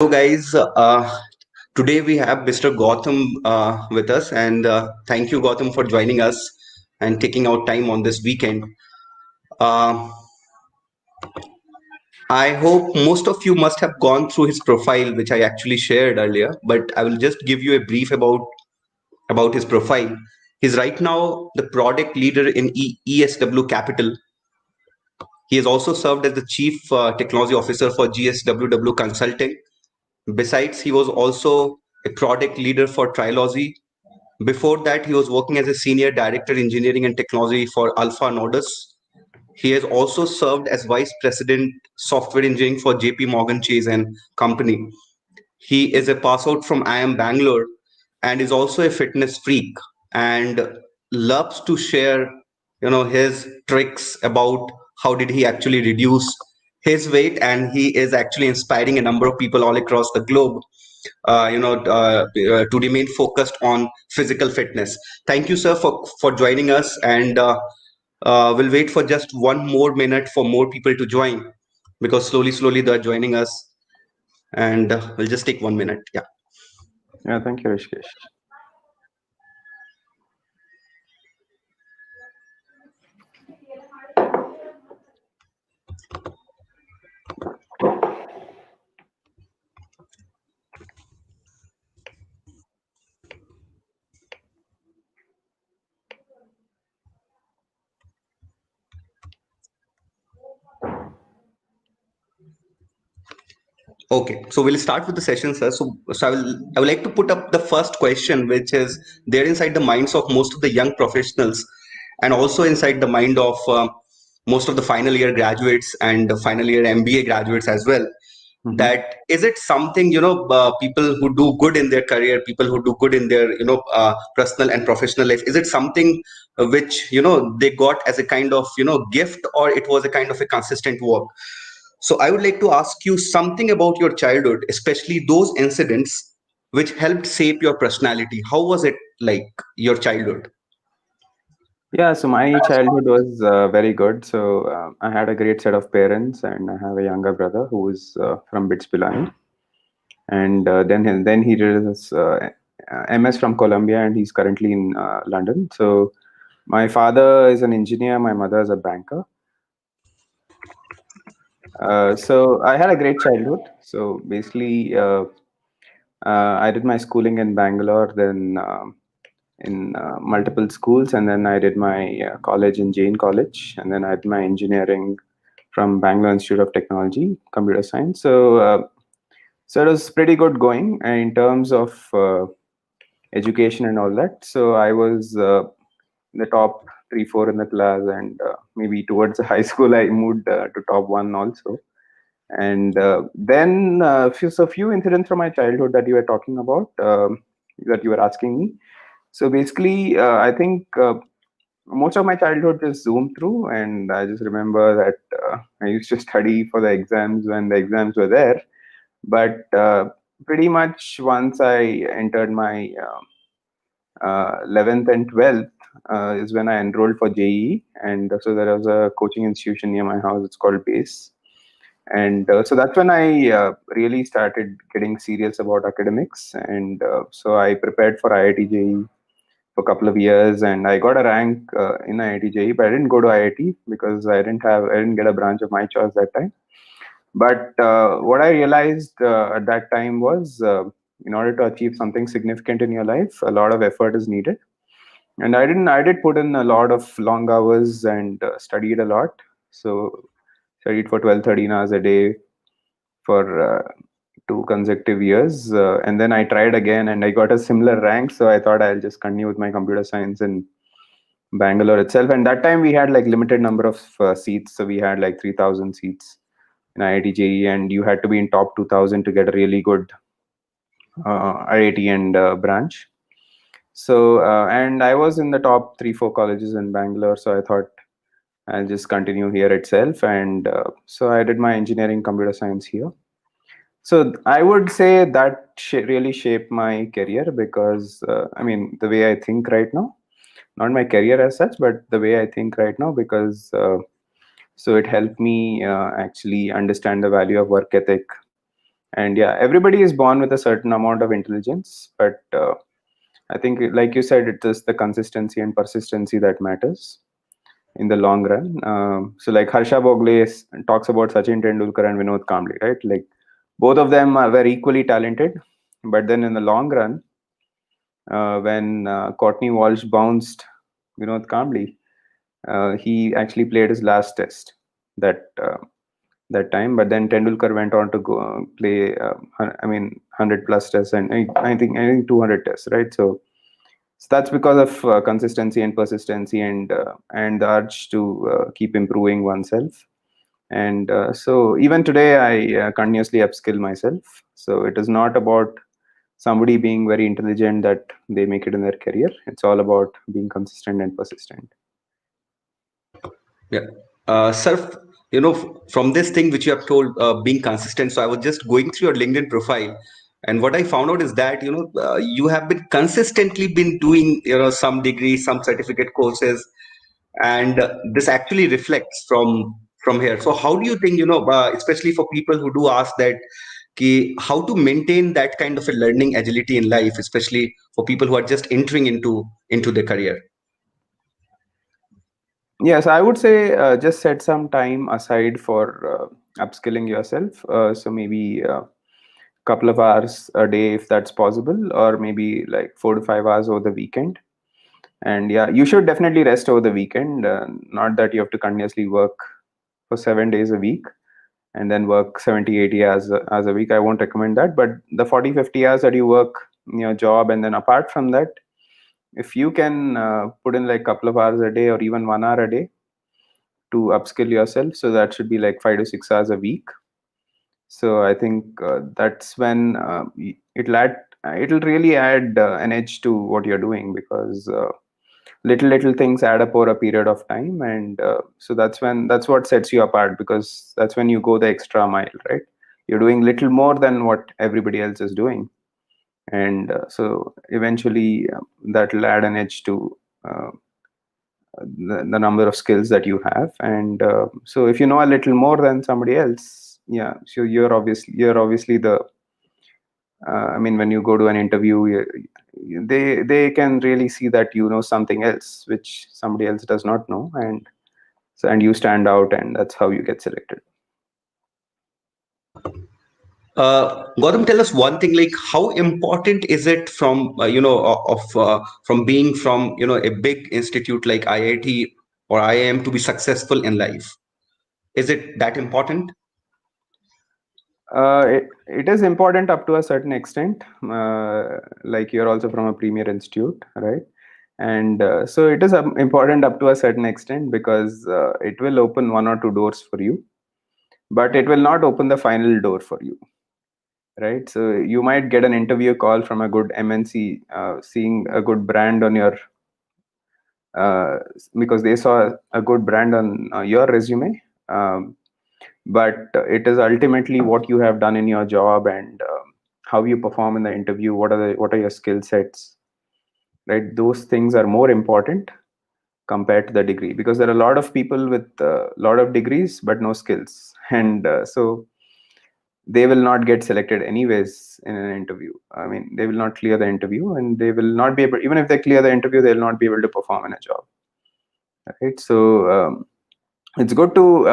Hello, guys. Today we have Mr. Gautam with us, and thank you, Gautam, for joining us and taking out time on this weekend. Uh, I hope most of you must have gone through his profile, which I actually shared earlier, but I will just give you a brief about his profile. He's right now the product leader in ESW Capital. He has also served as the chief technology officer for GSWW Consulting. Besides, he was also a product leader for Trilogy. Before that, he was working as a senior director engineering and technology for Alpha Nodus. He has also served as vice president software engineering for JP Morgan Chase and Company. He is a pass out from IIM Bangalore and is also a fitness freak and loves to share, his tricks about how did he actually reduce his weight, and he is actually inspiring a number of people all across the globe to remain focused on physical fitness. Thank you, sir, for joining us, and we'll wait for just one more minute for more people to join because slowly they're joining us, and we'll just take 1 minute. Yeah. Yeah, thank you, Rishikesh. Okay, so we'll start with the session, sir. So I would like to put up the first question, which is there inside the minds of most of the young professionals, and also inside the mind of most of the final year graduates and the final year MBA graduates as well. That is it something, people who do good in their career, people who do good in their personal and professional life, is it something which they got as a kind of gift, or it was a kind of a consistent work? So I would like to ask you something about your childhood, especially those incidents which helped shape your personality. How was it like, your childhood? Yeah, so my childhood was very good. So I had a great set of parents, and I have a younger brother who is from BITS Pilani, and then he did his MS from Columbia, and he's currently in London. So my father is an engineer, my mother is a banker. So I had a great childhood. So basically, I did my schooling in Bangalore, then in multiple schools, and then I did my college in Jain College, and then I did my engineering from Bangalore Institute of Technology, computer science. So it was pretty good going in terms of education and all that. So I was in the top 3, 4 in the class, and maybe towards high school I moved to top one also. And then few incidents from my childhood that you were talking about, that you were asking me. So basically, I think most of my childhood just zoomed through, and I just remember that I used to study for the exams when the exams were there. But pretty much once I entered my 11th and 12th is when I enrolled for JEE, and so there was a coaching institution near my house. It's called BASE, and so that's when I really started getting serious about academics, and so I prepared for IIT JEE for a couple of years, and I got a rank in IIT JEE, but I didn't go to IIT because I didn't get a branch of my choice that time. But what I realized at that time was, in order to achieve something significant in your life, a lot of effort is needed. And I did put in a lot of long hours and studied a lot. So studied for 12, 13 hours a day for 2 consecutive years. And then I tried again and I got a similar rank. So I thought I'll just continue with my computer science in Bangalore itself. And that time we had like limited number of seats. So we had like 3,000 seats in IIT JEE, and you had to be in top 2,000 to get a really good IIT and branch. So, and I was in the top 3, 4 colleges in Bangalore. So I thought I'll just continue here itself. And so I did my engineering computer science here. So I would say that really shaped my career because, I mean, the way I think right now, not my career as such, but the way I think right now, because so it helped me actually understand the value of work ethic, And yeah, everybody is born with a certain amount of intelligence, but I think, like you said, it is the consistency and persistency that matters in the long run. So like Harsha Bogle talks about Sachin Tendulkar and Vinod Kambli, right? Like both of them were equally talented, but then in the long run, when Courtney Walsh bounced Vinod Kambli, he actually played his last test that that time. But then Tendulkar went on to go play, 100 plus tests, and I think 200 tests, right? So that's because of consistency and persistency, and the urge to keep improving oneself. And so even today, I continuously upskill myself. So it is not about somebody being very intelligent that they make it in their career. It's all about being consistent and persistent. Yeah. Sir, from this thing which you have told, being consistent, so I was just going through your LinkedIn profile, and what I found out is that, you have been consistently been doing, some degree, some certificate courses, and this actually reflects from here. So how do you think, especially for people who do ask that, how to maintain that kind of a learning agility in life, especially for people who are just entering into their career? Yes, I would say just set some time aside for upskilling yourself. So maybe a couple of hours a day, if that's possible, or maybe like 4 to 5 hours over the weekend. And yeah, you should definitely rest over the weekend. Not that you have to continuously work for 7 days a week and then work 70, 80 hours a week. I won't recommend that. But the 40, 50 hours that you work in your job, and then apart from that, if you can put in like a couple of hours a day or even 1 hour a day to upskill yourself, so that should be like 5 to 6 hours a week. So I think that's when it'll really add an edge to what you're doing, because little things add up over a period of time. And so that's what sets you apart, because that's when you go the extra mile, right? You're doing little more than what everybody else is doing. And so eventually that'll add an edge to the number of skills that you have. And so if you know a little more than somebody else, yeah, so you're obviously the when you go to an interview, they can really see that you know something else which somebody else does not know. And so, and you stand out, and that's how you get selected. Gautam, tell us one thing, like how important is it from, from being from, a big institute like IIT or IIM to be successful in life? Is it that important? It is important up to a certain extent. Like you're also from a premier institute, right? And so it is important up to a certain extent, because it will open one or two doors for you, but it will not open the final door for you, right? So you might get an interview call from a good MNC, seeing a good brand on your uh, because they saw a good brand on your resume. But it is ultimately what you have done in your job, and how you perform in the interview. What are your skill sets, right? Those things are more important compared to the degree, because there are a lot of people with a lot of degrees but no skills. And so they will not get selected anyways in an interview. I mean, they will not clear the interview, and they will not be able, even if they clear the interview, they'll not be able to perform in a job, right? So it's good to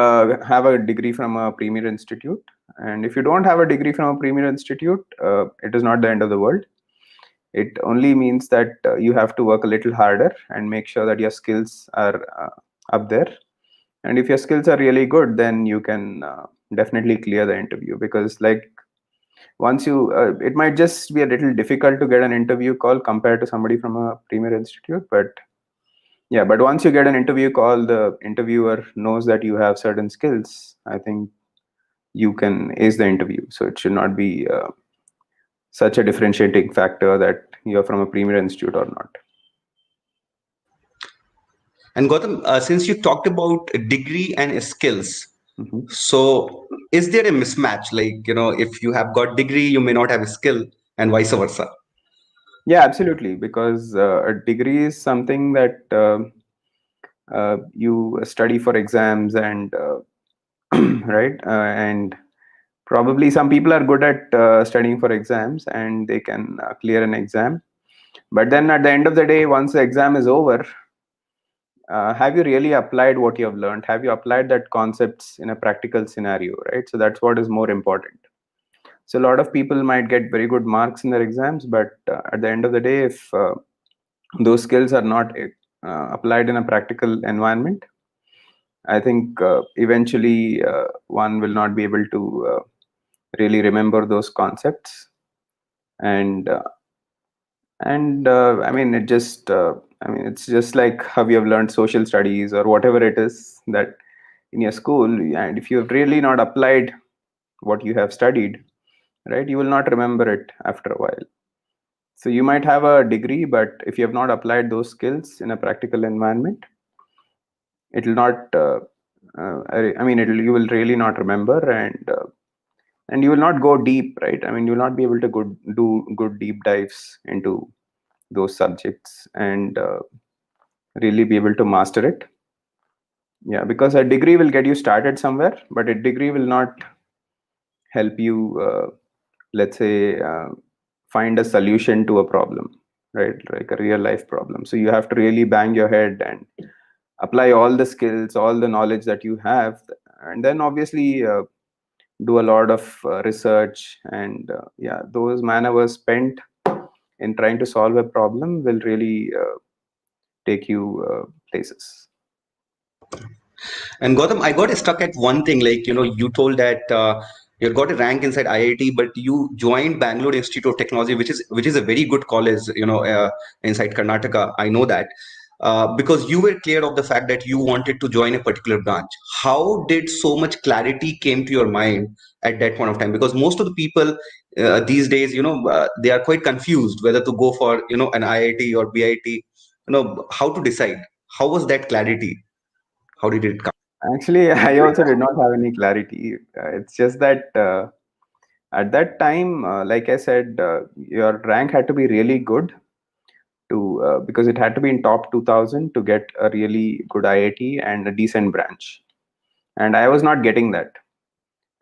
have a degree from a premier institute. And if you don't have a degree from a premier institute, it is not the end of the world. It only means that you have to work a little harder and make sure that your skills are up there. And if your skills are really good, then you can definitely clear the interview. Because like once you it might just be a little difficult to get an interview call compared to somebody from a premier institute. But yeah, but once you get an interview call, the interviewer knows that you have certain skills. I think you can ace the interview. So it should not be such a differentiating factor that you're from a premier institute or not. And Gautam, since you talked about degree and skills, Mhm. so is there a mismatch? Like, if you have got degree, you may not have a skill, and vice versa. Yeah, absolutely. Because a degree is something that you study for exams, and right, and Probably some people are good at studying for exams and they can clear an exam. But then at the end of the day, once the exam is over, have you really applied what you have learned? Have you applied that concepts in a practical scenario, right? So that's what is more important. So a lot of people might get very good marks in their exams, but at the end of the day, if those skills are not applied in a practical environment, I think eventually one will not be able to really remember those concepts. And I mean, it's just like how you have learned social studies or whatever it is that in your school, and if you have really not applied what you have studied, right, you will not remember it after a while. So you might have a degree, but if you have not applied those skills in a practical environment, it will not. I mean, you will really not remember, and you will not go deep, right? I mean, you will not be able to do good deep dives into those subjects and really be able to master it. Yeah, because a degree will get you started somewhere, but a degree will not help you, let's say, find a solution to a problem, right? Like a real life problem. So you have to really bang your head and apply all the skills, all the knowledge that you have, and then obviously do a lot of research. And yeah, those man hours spent in trying to solve a problem will really take you places. And Gautam, I got stuck at one thing. Like, you told that you got a rank inside IIT, but you joined Bangalore Institute of Technology, which is a very good college, inside Karnataka. I know that. Because you were clear of the fact that you wanted to join a particular branch. How did so much clarity came to your mind at that point of time? Because most of the people these days, they are quite confused whether to go for, an IIT or BIT, how to decide. How was that clarity? How did it come? Actually, I also did not have any clarity. It's just that at that time, like I said, your rank had to be really good to because it had to be in top 2000 to get a really good IIT and a decent branch. And I was not getting that,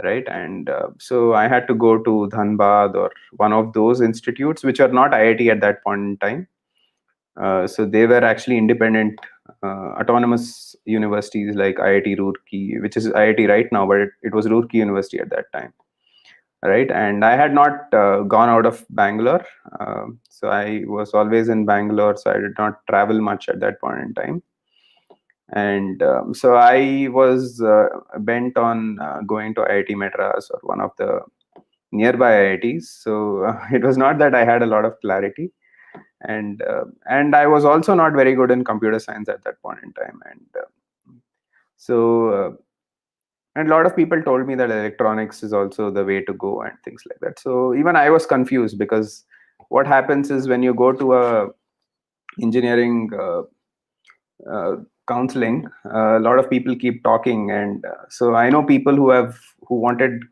right? And so I had to go to Dhanbad or one of those institutes which are not IIT at that point in time. So they were actually independent, autonomous universities like IIT Roorkee, which is IIT right now, but it was Roorkee University at that time, right? And I had not gone out of Bangalore, so I was always in Bangalore, so I did not travel much at that point in time. And so I was bent on going to IIT Madras or one of the nearby IITs. So it was not that I had a lot of clarity, and I was also not very good in computer science at that point in time. And so and a lot of people told me that electronics is also the way to go and things like that. So even I was confused, because what happens is when you go to a engineering counseling, a lot of people keep talking, and so I know people who wanted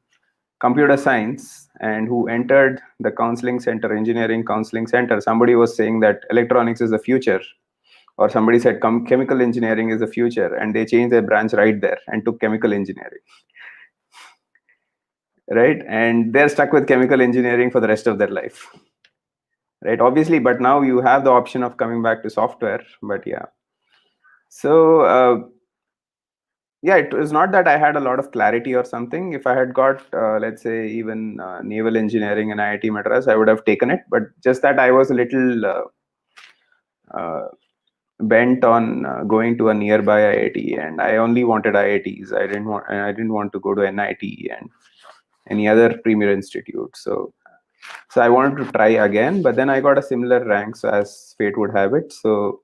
computer science and who entered the counseling center, engineering counseling center. Somebody was saying that electronics is the future, or somebody said chemical engineering is the future, and they changed their branch right there and took chemical engineering, right? And they're stuck with chemical engineering for the rest of their life, right? Obviously, but now you have the option of coming back to software. But yeah, so yeah, it was not that I had a lot of clarity or something. If I had got let's say even naval engineering in IIT Madras, I would have taken it. But just that I was a little bent on going to a nearby IIT, and I only wanted IITs. I didn't want to go to NIT and any other premier institute. So I wanted to try again, but then I got a similar rank, so as fate would have it. So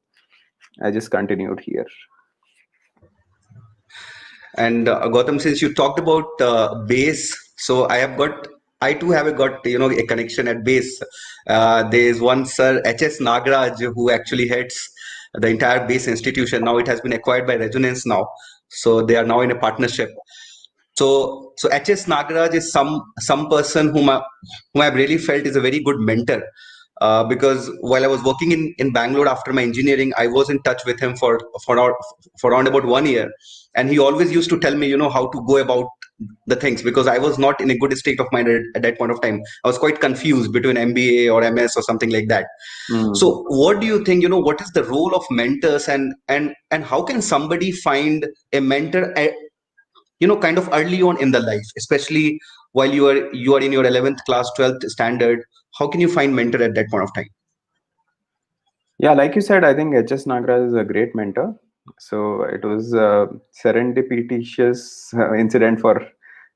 I just continued here. And Gautam, since you talked about base, so I too have got a connection at base. There is one Sir H.S. Nagaraj who actually heads the entire base institution. Now it has been acquired by Resonance now, so they are now in a partnership. So H.S. Nagaraj is some person whom I've really felt is a very good mentor. Because while I was working in Bangalore after my engineering, I was in touch with him for around about 1 year, and he always used to tell me, how to go about the things, because I was not in a good state of mind at that point of time. I was quite confused between MBA or MS or something like that. Mm. So what do you think, what is the role of mentors, and how can somebody find a mentor, kind of early on in the life, especially while you are in your 11th class, 12th standard? How can you find mentor at that point of time? Yeah, like you said, I think HS Nagaraj is a great mentor. So it was a serendipitous incident for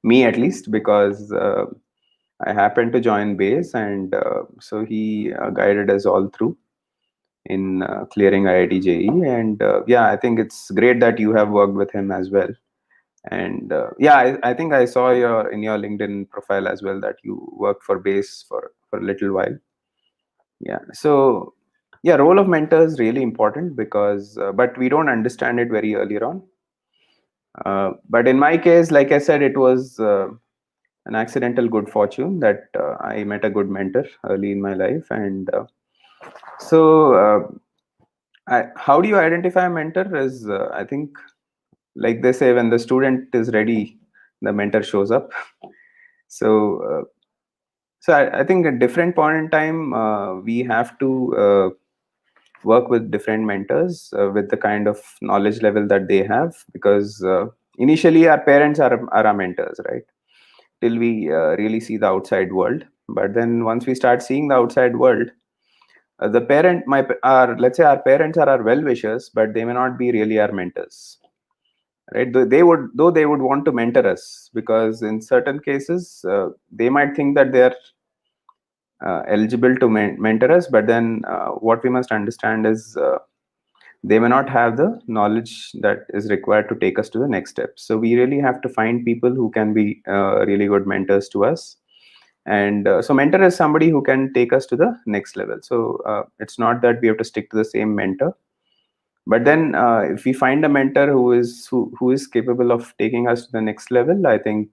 me, at least, because I happened to join base, and so he guided us all through in clearing IIT JEE. And yeah, I think it's great that you have worked with him as well. And yeah, I think I saw in your LinkedIn profile as well that you worked for base for a little while. Yeah, so yeah, role of mentor is really important because but we don't understand it very earlier on. But in my case, like I said, it was an accidental good fortune that I met a good mentor early in my life. And so how do you identify a mentor is, I think, like they say, when the student is ready, the mentor shows up. So I think at different point in time, we have to work with different mentors with the kind of knowledge level that they have, because initially our parents are our mentors, right? Till we really see the outside world. But then once we start seeing the outside world, the parent my our let's say our parents are our well wishers, but they may not be really our mentors, right? Though they would want to mentor us, because in certain cases they might think that they are eligible to mentor us, but then what we must understand is they may not have the knowledge that is required to take us to the next step. So we really have to find people who can be really good mentors to us. And so mentor is somebody who can take us to the next level. So it's not that we have to stick to the same mentor, but then if we find a mentor who is capable of taking us to the next level, I think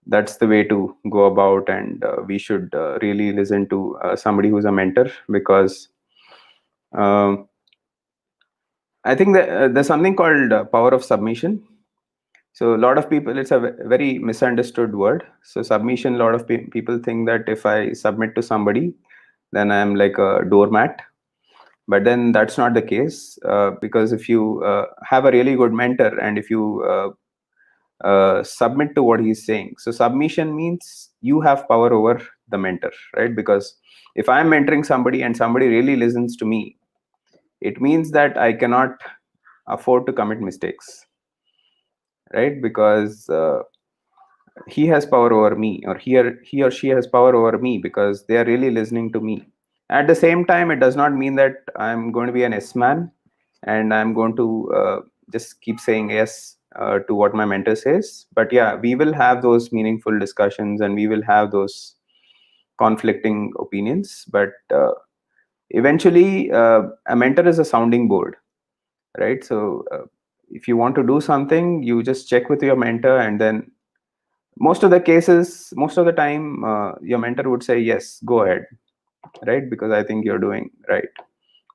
that's the way to go about. And we should really listen to somebody who's a mentor, because um, I think that there's something called power of submission. So a lot of people, it's a very misunderstood word. So submission, a lot of people think that if I submit to somebody, then I'm like a doormat. But then that's not the case, because if you have a really good mentor, and if you submit to what he's saying, so submission means you have power over the mentor, right? Because if I'm mentoring somebody and somebody really listens to me, it means that I cannot afford to commit mistakes, right? Because he has power over me, or he or she has power over me, because they are really listening to me. At the same time, it does not mean that I'm going to be an yes man, and I'm going to just keep saying yes to what my mentor says. But yeah, we will have those meaningful discussions, and we will have those conflicting opinions. But eventually, a mentor is a sounding board, right? So if you want to do something, you just check with your mentor, and then most of the cases, most of the time, your mentor would say yes, go ahead, right? Because I think you're doing right,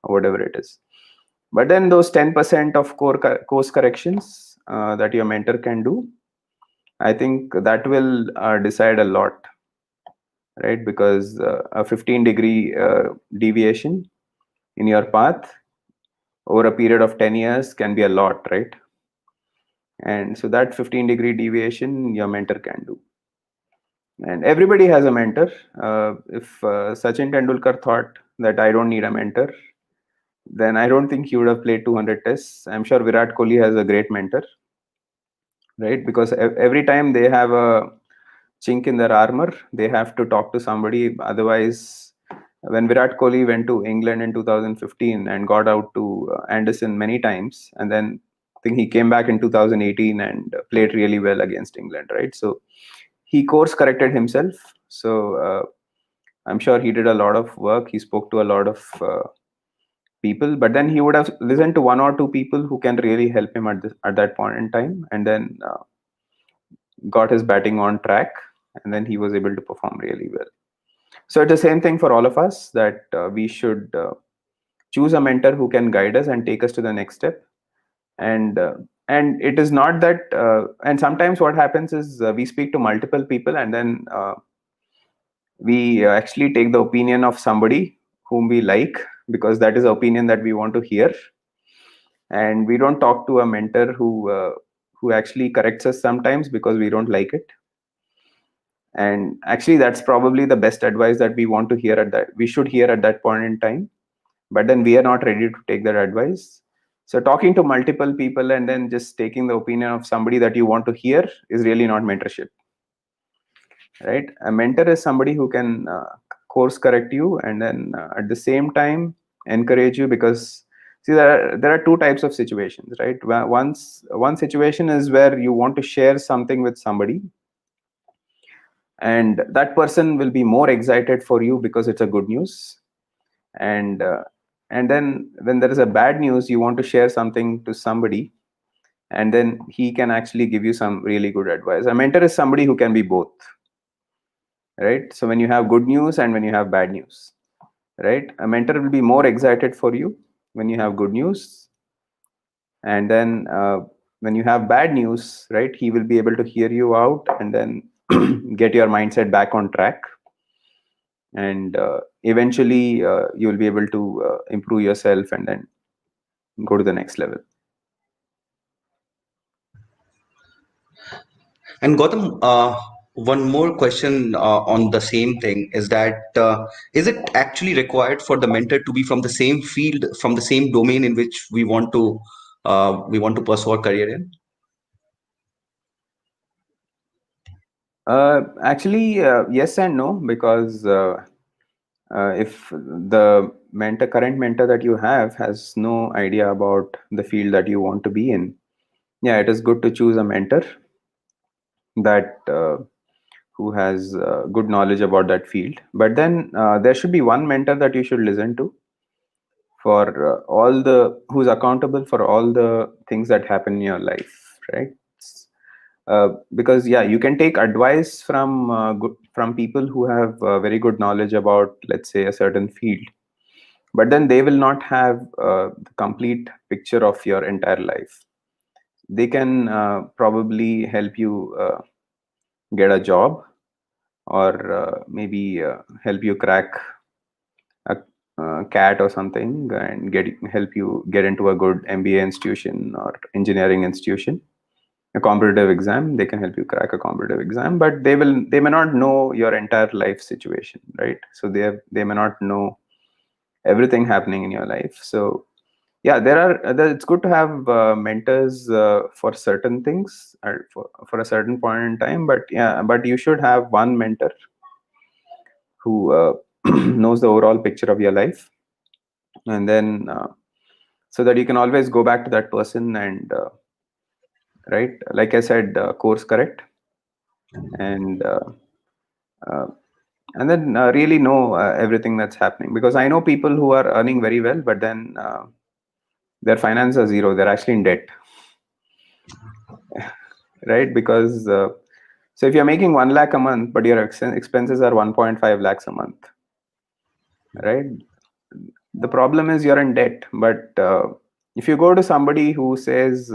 or whatever it is. But then those 10% of course corrections that your mentor can do, I think that will decide a lot, right? Because a 15-degree deviation in your path over a period of 10 years can be a lot, right? And so that 15-degree deviation your mentor can do. And everybody has a mentor. If Sachin Tendulkar thought that I don't need a mentor, then I don't think he would have played 200 tests. I'm sure Virat Kohli has a great mentor, right? Because every time they have a chink in their armor, they have to talk to somebody. Otherwise, when Virat Kohli went to England in 2015 and got out to Anderson many times, and then I think he came back in 2018 and played really well against England, right? So he course corrected himself. So I'm sure he did a lot of work. He spoke to a lot of people, but then he would have listened to one or two people who can really help him at that point in time, and then got his batting on track, and then he was able to perform really well. So it's the same thing for all of us, that we should choose a mentor who can guide us and take us to the next step. And and it is not that and sometimes what happens is we speak to multiple people, and then we actually take the opinion of somebody whom we like, because that is the opinion that we want to hear, and we don't talk to a mentor who actually corrects us sometimes because we don't like it. And actually that's probably the best advice that we want to hear at that we should hear at that point in time, but then we are not ready to take that advice. So talking to multiple people and then just taking the opinion of somebody that you want to hear is really not mentorship, right? A mentor is somebody who can course correct you, and then at the same time encourage you, because see, there are two types of situations, right? One situation is where you want to share something with somebody, and that person will be more excited for you because it's a good news, and and then when there is a bad news, you want to share something to somebody, and then he can actually give you some really good advice. A mentor is somebody who can be both, right? So when you have good news and when you have bad news, right, a mentor will be more excited for you when you have good news, and then when you have bad news, right, he will be able to hear you out and then get your mindset back on track, and eventually you will be able to improve yourself and then go to the next level. And Gautam, one more question on the same thing is that is it actually required for the mentor to be from the same field, from the same domain in which we want to pursue our career in? Actually, yes and no, because if the current mentor that you have has no idea about the field that you want to be in, yeah, it is good to choose a mentor that who has good knowledge about that field. But then there should be one mentor that you should listen to for all the who's accountable for all the things that happen in your life, right? Because yeah, you can take advice from people who have very good knowledge about, let's say, a certain field, but then they will not have the complete picture of your entire life. They can probably help you get a job, or maybe help you crack a cat or something, and help you get into a good MBA institution or engineering institution. A competitive exam, they can help you crack a competitive exam, but they may not know your entire life situation, right? So they may not know everything happening in your life. So yeah, it's good to have mentors for certain things, for a certain point in time, but yeah, but you should have one mentor who knows the overall picture of your life, and then so that you can always go back to that person and right, like I said, course correct, and uh, and then really know everything that's happening, because I know people who are earning very well, but then their finance are zero, they're actually in debt, right? Because so if you're making 1 lakh a month but your expenses are 1.5 lakhs a month, right, the problem is you're in debt. But if you go to somebody who says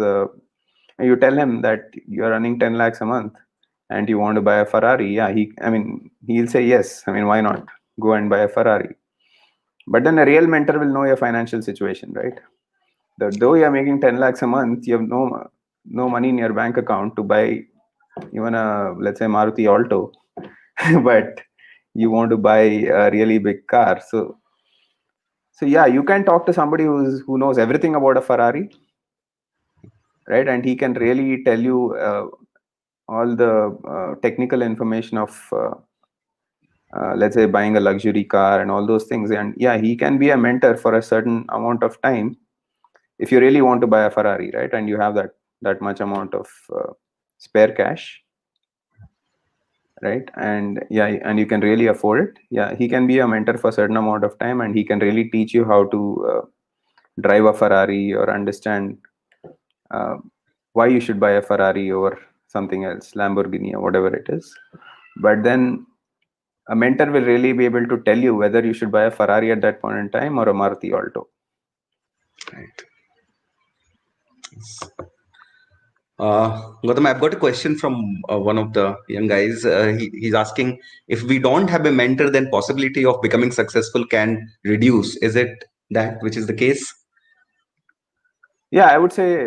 you tell him that you're earning 10 lakhs a month and you want to buy a Ferrari, yeah, he'll say yes. I mean, why not go and buy a Ferrari? But then a real mentor will know your financial situation, right? Though you're making 10 lakhs a month, you have no money in your bank account to buy even a, let's say, Maruti Alto, but you want to buy a really big car. So yeah, you can talk to somebody who knows everything about a Ferrari, right? And he can really tell you all the technical information of let's say buying a luxury car and all those things. And yeah, he can be a mentor for a certain amount of time if you really want to buy a Ferrari, right? And you have that much amount of spare cash, right? And yeah, and you can really afford it. Yeah, he can be a mentor for a certain amount of time, and he can really teach you how to drive a Ferrari, or understand uh, why you should buy a Ferrari over something else, Lamborghini or whatever it is. But then a mentor will really be able to tell you whether you should buy a Ferrari at that point in time or a Maruti Alto. Right. Gautam, I've got a question from one of the young guys. He's asking, if we don't have a mentor, then possibility of becoming successful can reduce. Is it that which is the case? Yeah, I would say,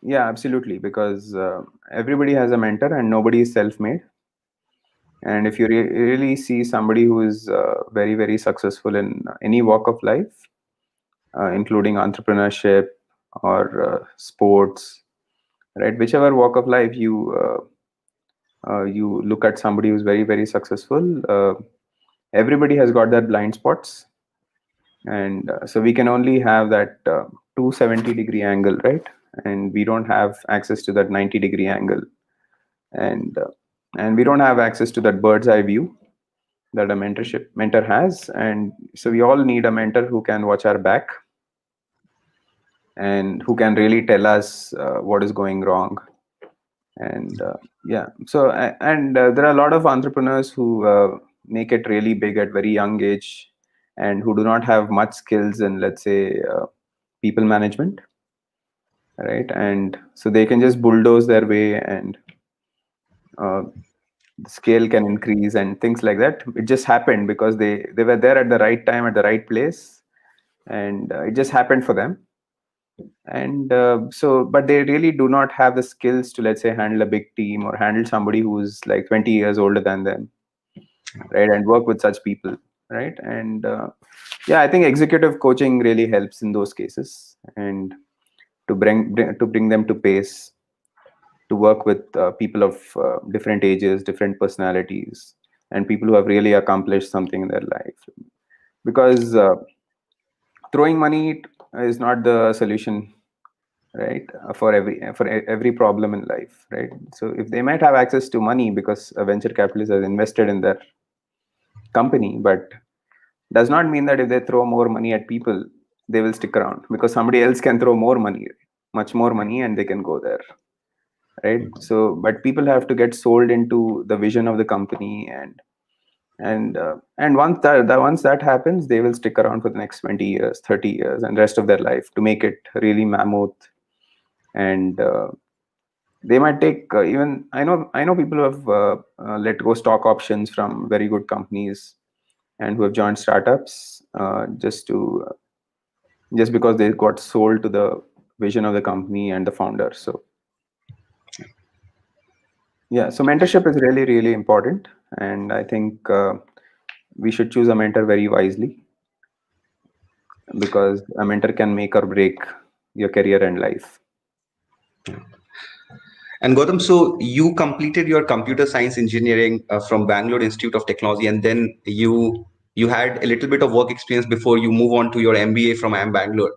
yeah, absolutely, because everybody has a mentor and nobody is self-made. And if you really see somebody who is very, very successful in any walk of life, including entrepreneurship or sports, right? Whichever walk of life you look at somebody who's very, very successful, everybody has got their blind spots. And so we can only have that 270-degree angle, right? And we don't have access to that 90-degree angle. And we don't have access to that bird's eye view that a mentor has. And so we all need a mentor who can watch our back and who can really tell us what is going wrong. And yeah, so there are a lot of entrepreneurs who make it really big at very young age and who do not have much skills in, let's say, people management, right? And so they can just bulldoze their way, and the scale can increase and things like that. It just happened because they were there at the right time at the right place, and it just happened for them. And so, but they really do not have the skills to, let's say, handle a big team or handle somebody who's like 20 years older than them, right? And work with such people, right? And yeah, I think executive coaching really helps in those cases, and to bring them to pace, to work with people of different ages, different personalities, and people who have really accomplished something in their life. Because throwing money is not the solution, right? For every problem in life, right? So if they might have access to money because a venture capitalist has invested in their company, but does not mean that if they throw more money at people, they will stick around, because somebody else can throw more money, much more money, and they can go there, right? So but people have to get sold into the vision of the company, and once that happens, they will stick around for the next 20 years, 30 years, and rest of their life to make it really mammoth. And they might take, even I know people who have let go stock options from very good companies and who have joined startups just because they got sold to the vision of the company and the founder. So yeah, so mentorship is really, really important, and I think we should choose a mentor very wisely, because a mentor can make or break your career and life. And Gautam, so you completed your computer science engineering from Bangalore Institute of Technology, and then you had a little bit of work experience before you move on to your MBA from IIM Bangalore.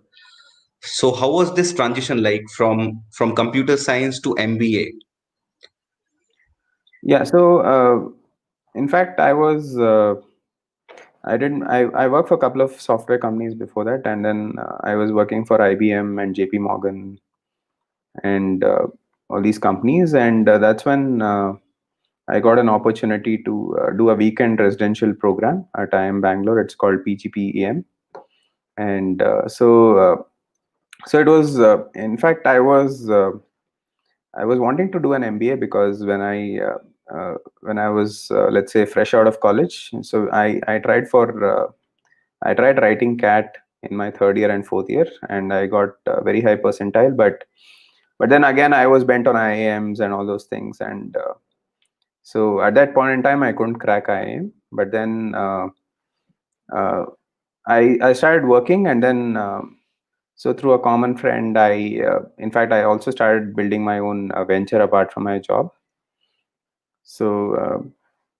So how was this transition like from computer science to MBA? Yeah, so in fact, I worked for a couple of software companies before that, and then I was working for IBM and JP Morgan and all these companies, and that's when I got an opportunity to do a weekend residential program at IIM Bangalore. It's called PGPEM. And so it was, in fact, I was wanting to do an MBA, because when I was, let's say, fresh out of college, so I tried writing CAT in my third year and fourth year, and I got very high percentile. But then again, I was bent on IIMs and all those things, and so at that point in time, I couldn't crack IIM. But then uh, I started working, and then so through a common friend, in fact, I also started building my own venture apart from my job. So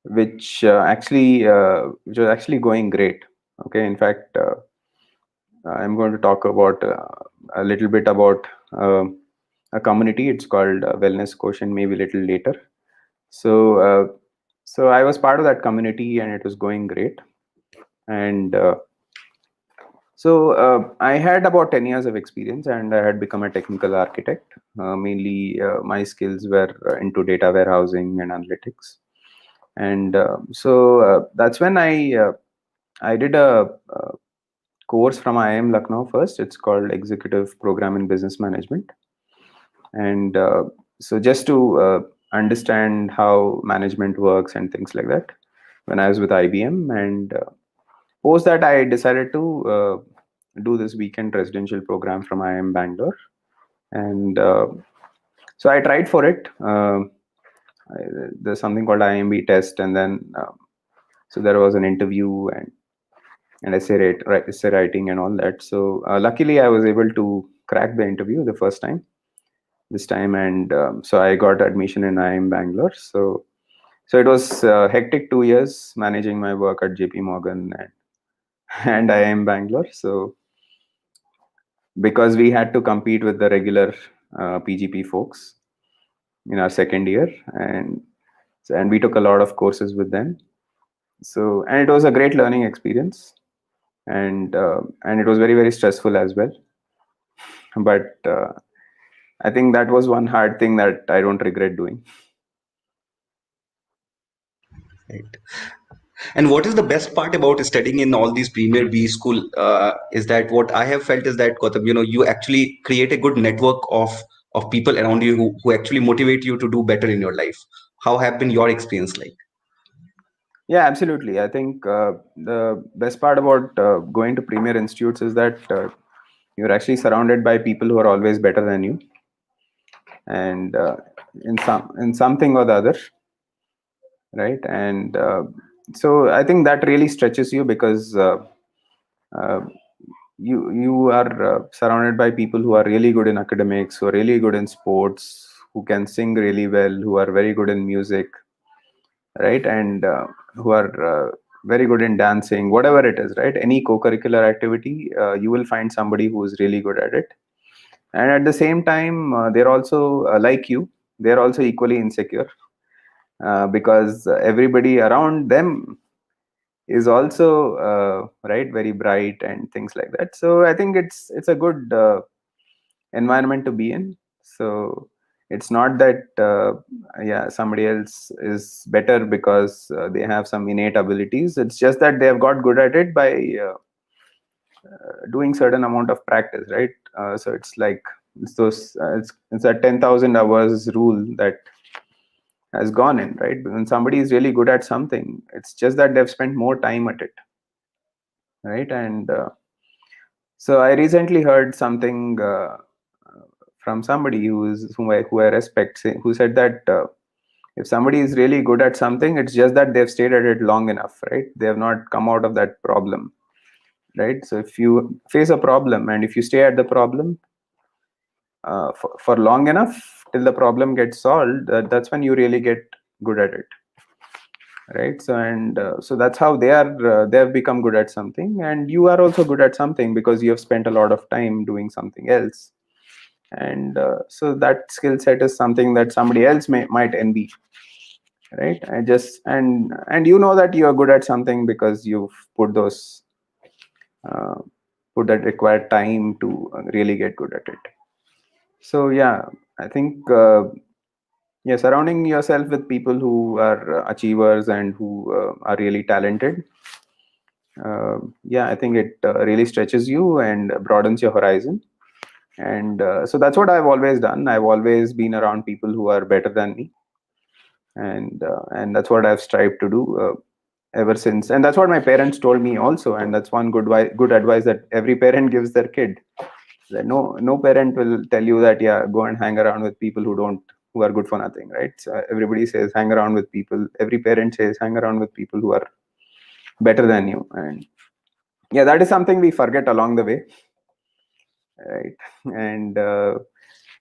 which was actually going great. Okay, in fact, I'm going to talk about a little bit about a community. It's called Wellness Quotient, maybe a little later. So so I was part of that community, and it was going great. And so I had about 10 years of experience, and I had become a technical architect. Mainly, my skills were into data warehousing and analytics. And so that's when I did a course from IIM Lucknow first. It's called Executive Program in Business Management. And so just to understand how management works and things like that when I was with IBM. And post that, I decided to do this weekend residential program from IIM Bangalore. And so I tried for it. There's something called IMB test, and then so there was an interview and essay writing and all that. So luckily, I was able to crack the interview the first time this time, and so I got admission in IIM Bangalore. So it was hectic 2 years managing my work at JP Morgan and IIM Bangalore. So because we had to compete with the regular PGP folks in our second year, and we took a lot of courses with them. So and it was a great learning experience, and it was very, very stressful as well. But I think that was one hard thing that I don't regret doing. Right. And what is the best part about studying in all these Premier B school? Is that what I have felt is that Gautam, you actually create a good network of people around you who actually motivate you to do better in your life. How have been your experience like? Yeah, absolutely. I think the best part about going to premier institutes is that you're actually surrounded by people who are always better than you, and in something or the other, right? And so I think that really stretches you because uh, you are surrounded by people who are really good in academics, who are really good in sports, who can sing really well, who are very good in music, right? And who are very good in dancing, whatever it is, right? Any co-curricular activity, you will find somebody who is really good at it. And at the same time, they're also like you, they're also equally insecure because everybody around them is also right, very bright and things like that. So I think it's a good environment to be in. So it's not that yeah, somebody else is better because they have some innate abilities. It's just that they have got good at it by doing certain amount of practice, right? So it's like it's a 10,000 hours rule that has gone in, right? When somebody is really good at something, it's just that they've spent more time at it, right? And so I recently heard something from somebody who I respect, who said that if somebody is really good at something, it's just that they've stayed at it long enough, right? They have not come out of that problem, right? So if you face a problem and if you stay at the problem for long enough till the problem gets solved, that's when you really get good at it, right? So and so that's how they have become good at something, and you are also good at something because you have spent a lot of time doing something else. And so that skill set is something that somebody else might envy, right? And you know that you are good at something because you've uh, put that required time to really get good at it. So yeah, I think yeah, surrounding yourself with people who are achievers and who are really talented, yeah, I think it really stretches you and broadens your horizon. And so that's what I've always done. I've always been around people who are better than me, and that's what I've strived to do ever since. And that's what my parents told me also, and that's one good advice that every parent gives their kid, that no parent will tell you that, yeah, go and hang around with people who are good for nothing, right? So everybody says hang around with people, every parent says hang around with people who are better than you. And yeah, that is something we forget along the way, right? And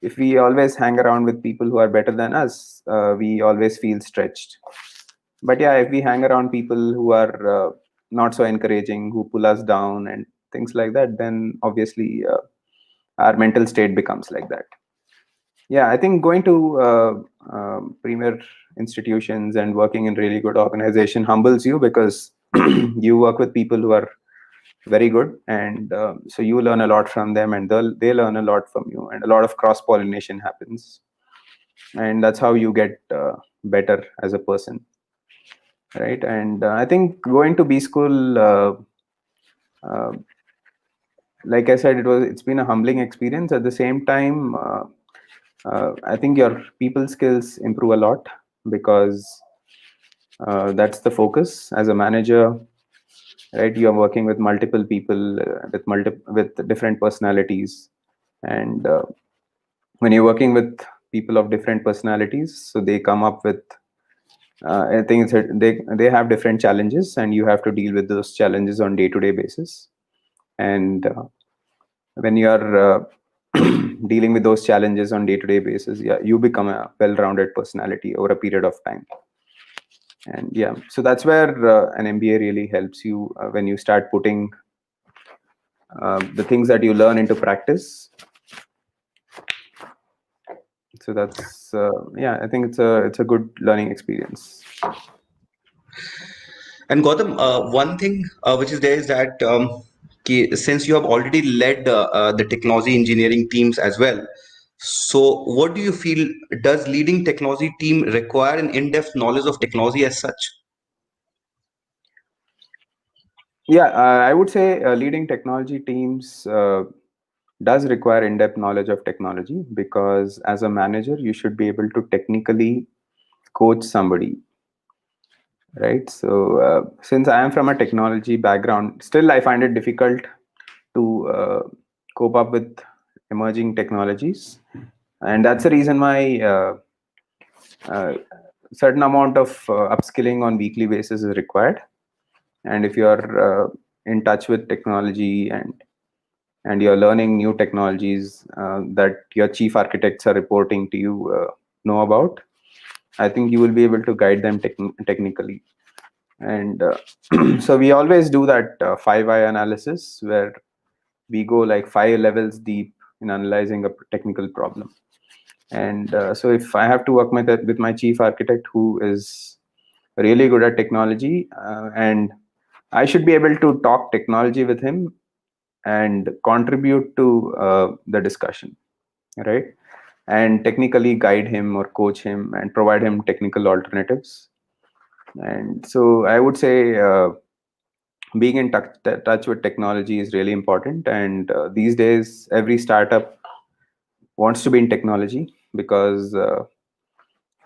if we always hang around with people who are better than us, we always feel stretched. But yeah, if we hang around people who are not so encouraging, who pull us down and things like that, then obviously our mental state becomes like that. Yeah, I think going to premier institutions and working in really good organization humbles you because you work with people who are very good, and so you learn a lot from them, and they learn a lot from you, and a lot of cross pollination happens, and that's how you get better as a person, right? And I think going to B school, uh, like I said, it's been a humbling experience. At the same time, I think your people skills improve a lot because that's the focus as a manager, right? You are working with multiple people with different personalities, and when you're working with people of different personalities, so they come up with I think they have different challenges, and you have to deal with those challenges on day-to-day basis. And when you are dealing with those challenges on day-to-day basis, yeah, you become a well-rounded personality over a period of time. And yeah, so that's where an MBA really helps you when you start putting the things that you learn into practice. So that's yeah, I think it's a good learning experience. And Gautam, one thing which is there is that since you have already led the technology engineering teams as well, so what do you feel, does leading technology team require an in-depth knowledge of technology as such? Yeah, I would say leading technology teams does require in-depth knowledge of technology, because as a manager, you should be able to technically coach somebody, right? So since I am from a technology background, still I find it difficult to cope up with emerging technologies, and that's the reason why uh, certain amount of upskilling on weekly basis is required. And if you're in touch with technology, and you're learning new technologies that your chief architects are reporting to you know about, I think you will be able to guide them technically. And so we always do that 5 eye analysis, where we go like 5 levels deep in analyzing a technical problem. And so if I have to work with my chief architect, who is really good at technology, and I should be able to talk technology with him and contribute to the discussion, right? And technically guide him or coach him and provide him technical alternatives. And so I would say being in touch with technology is really important. And these days, every startup wants to be in technology, because right,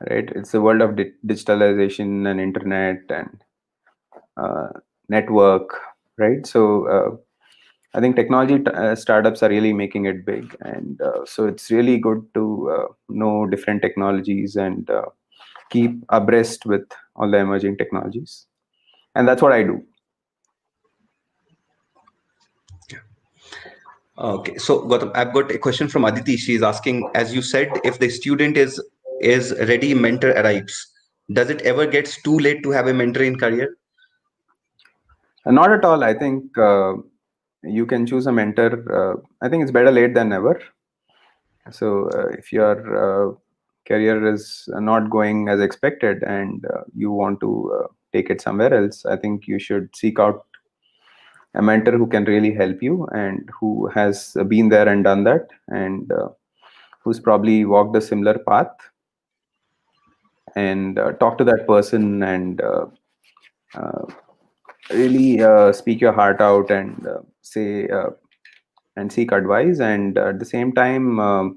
it's the world of digitalization and internet and uh, network, right? So I think technology startups are really making it big, and so it's really good to know different technologies and keep abreast with all the emerging technologies, and that's what I do. Okay, so Gautam, I've got a question from Aditi. She's asking, as you said, if the student is ready, mentor arrives. Does it ever gets too late to have a mentor in career? Not at all. I think you can choose a mentor. I think it's better late than never. So if your career is not going as expected, and you want to take it somewhere else, I think you should seek out a mentor who can really help you, and who has been there and done that, and who's probably walked a similar path, and talk to that person, and uh, really speak your heart out, and say and seek advice, and at the same time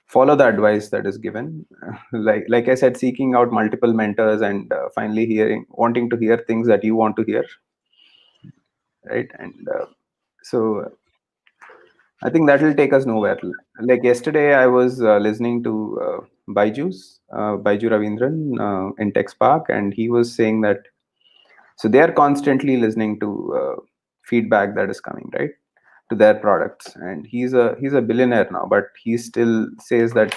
follow the advice that is given. Like I said, seeking out multiple mentors, and finally wanting to hear things that you want to hear, right? And so I think that will take us nowhere. Like yesterday, I was listening to Baiju Ravindran in Tech Spark, and he was saying that so they are constantly listening to feedback that is coming, right, to their products. And he's a billionaire now, but he still says that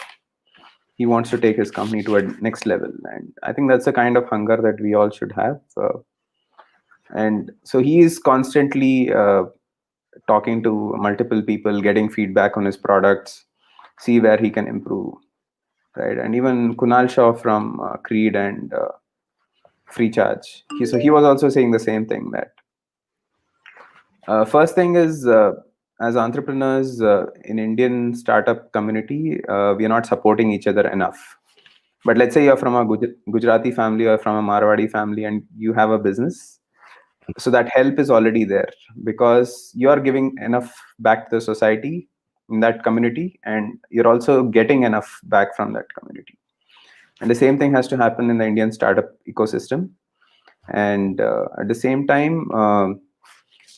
he wants to take his company to a next level. And I think that's the kind of hunger that we all should have. And so he is constantly talking to multiple people, getting feedback on his products, see where he can improve, right? And even Kunal Shaw from Creed and Freecharge, he was also saying the same thing, that first thing is, as entrepreneurs in Indian startup community, we are not supporting each other enough. But let's say you're from a Gujarati family or from a Marwadi family, and you have a business, so that help is already there, because you are giving enough back to the society, in that community, and you're also getting enough back from that community. And the same thing has to happen in the Indian startup ecosystem. And at the same time,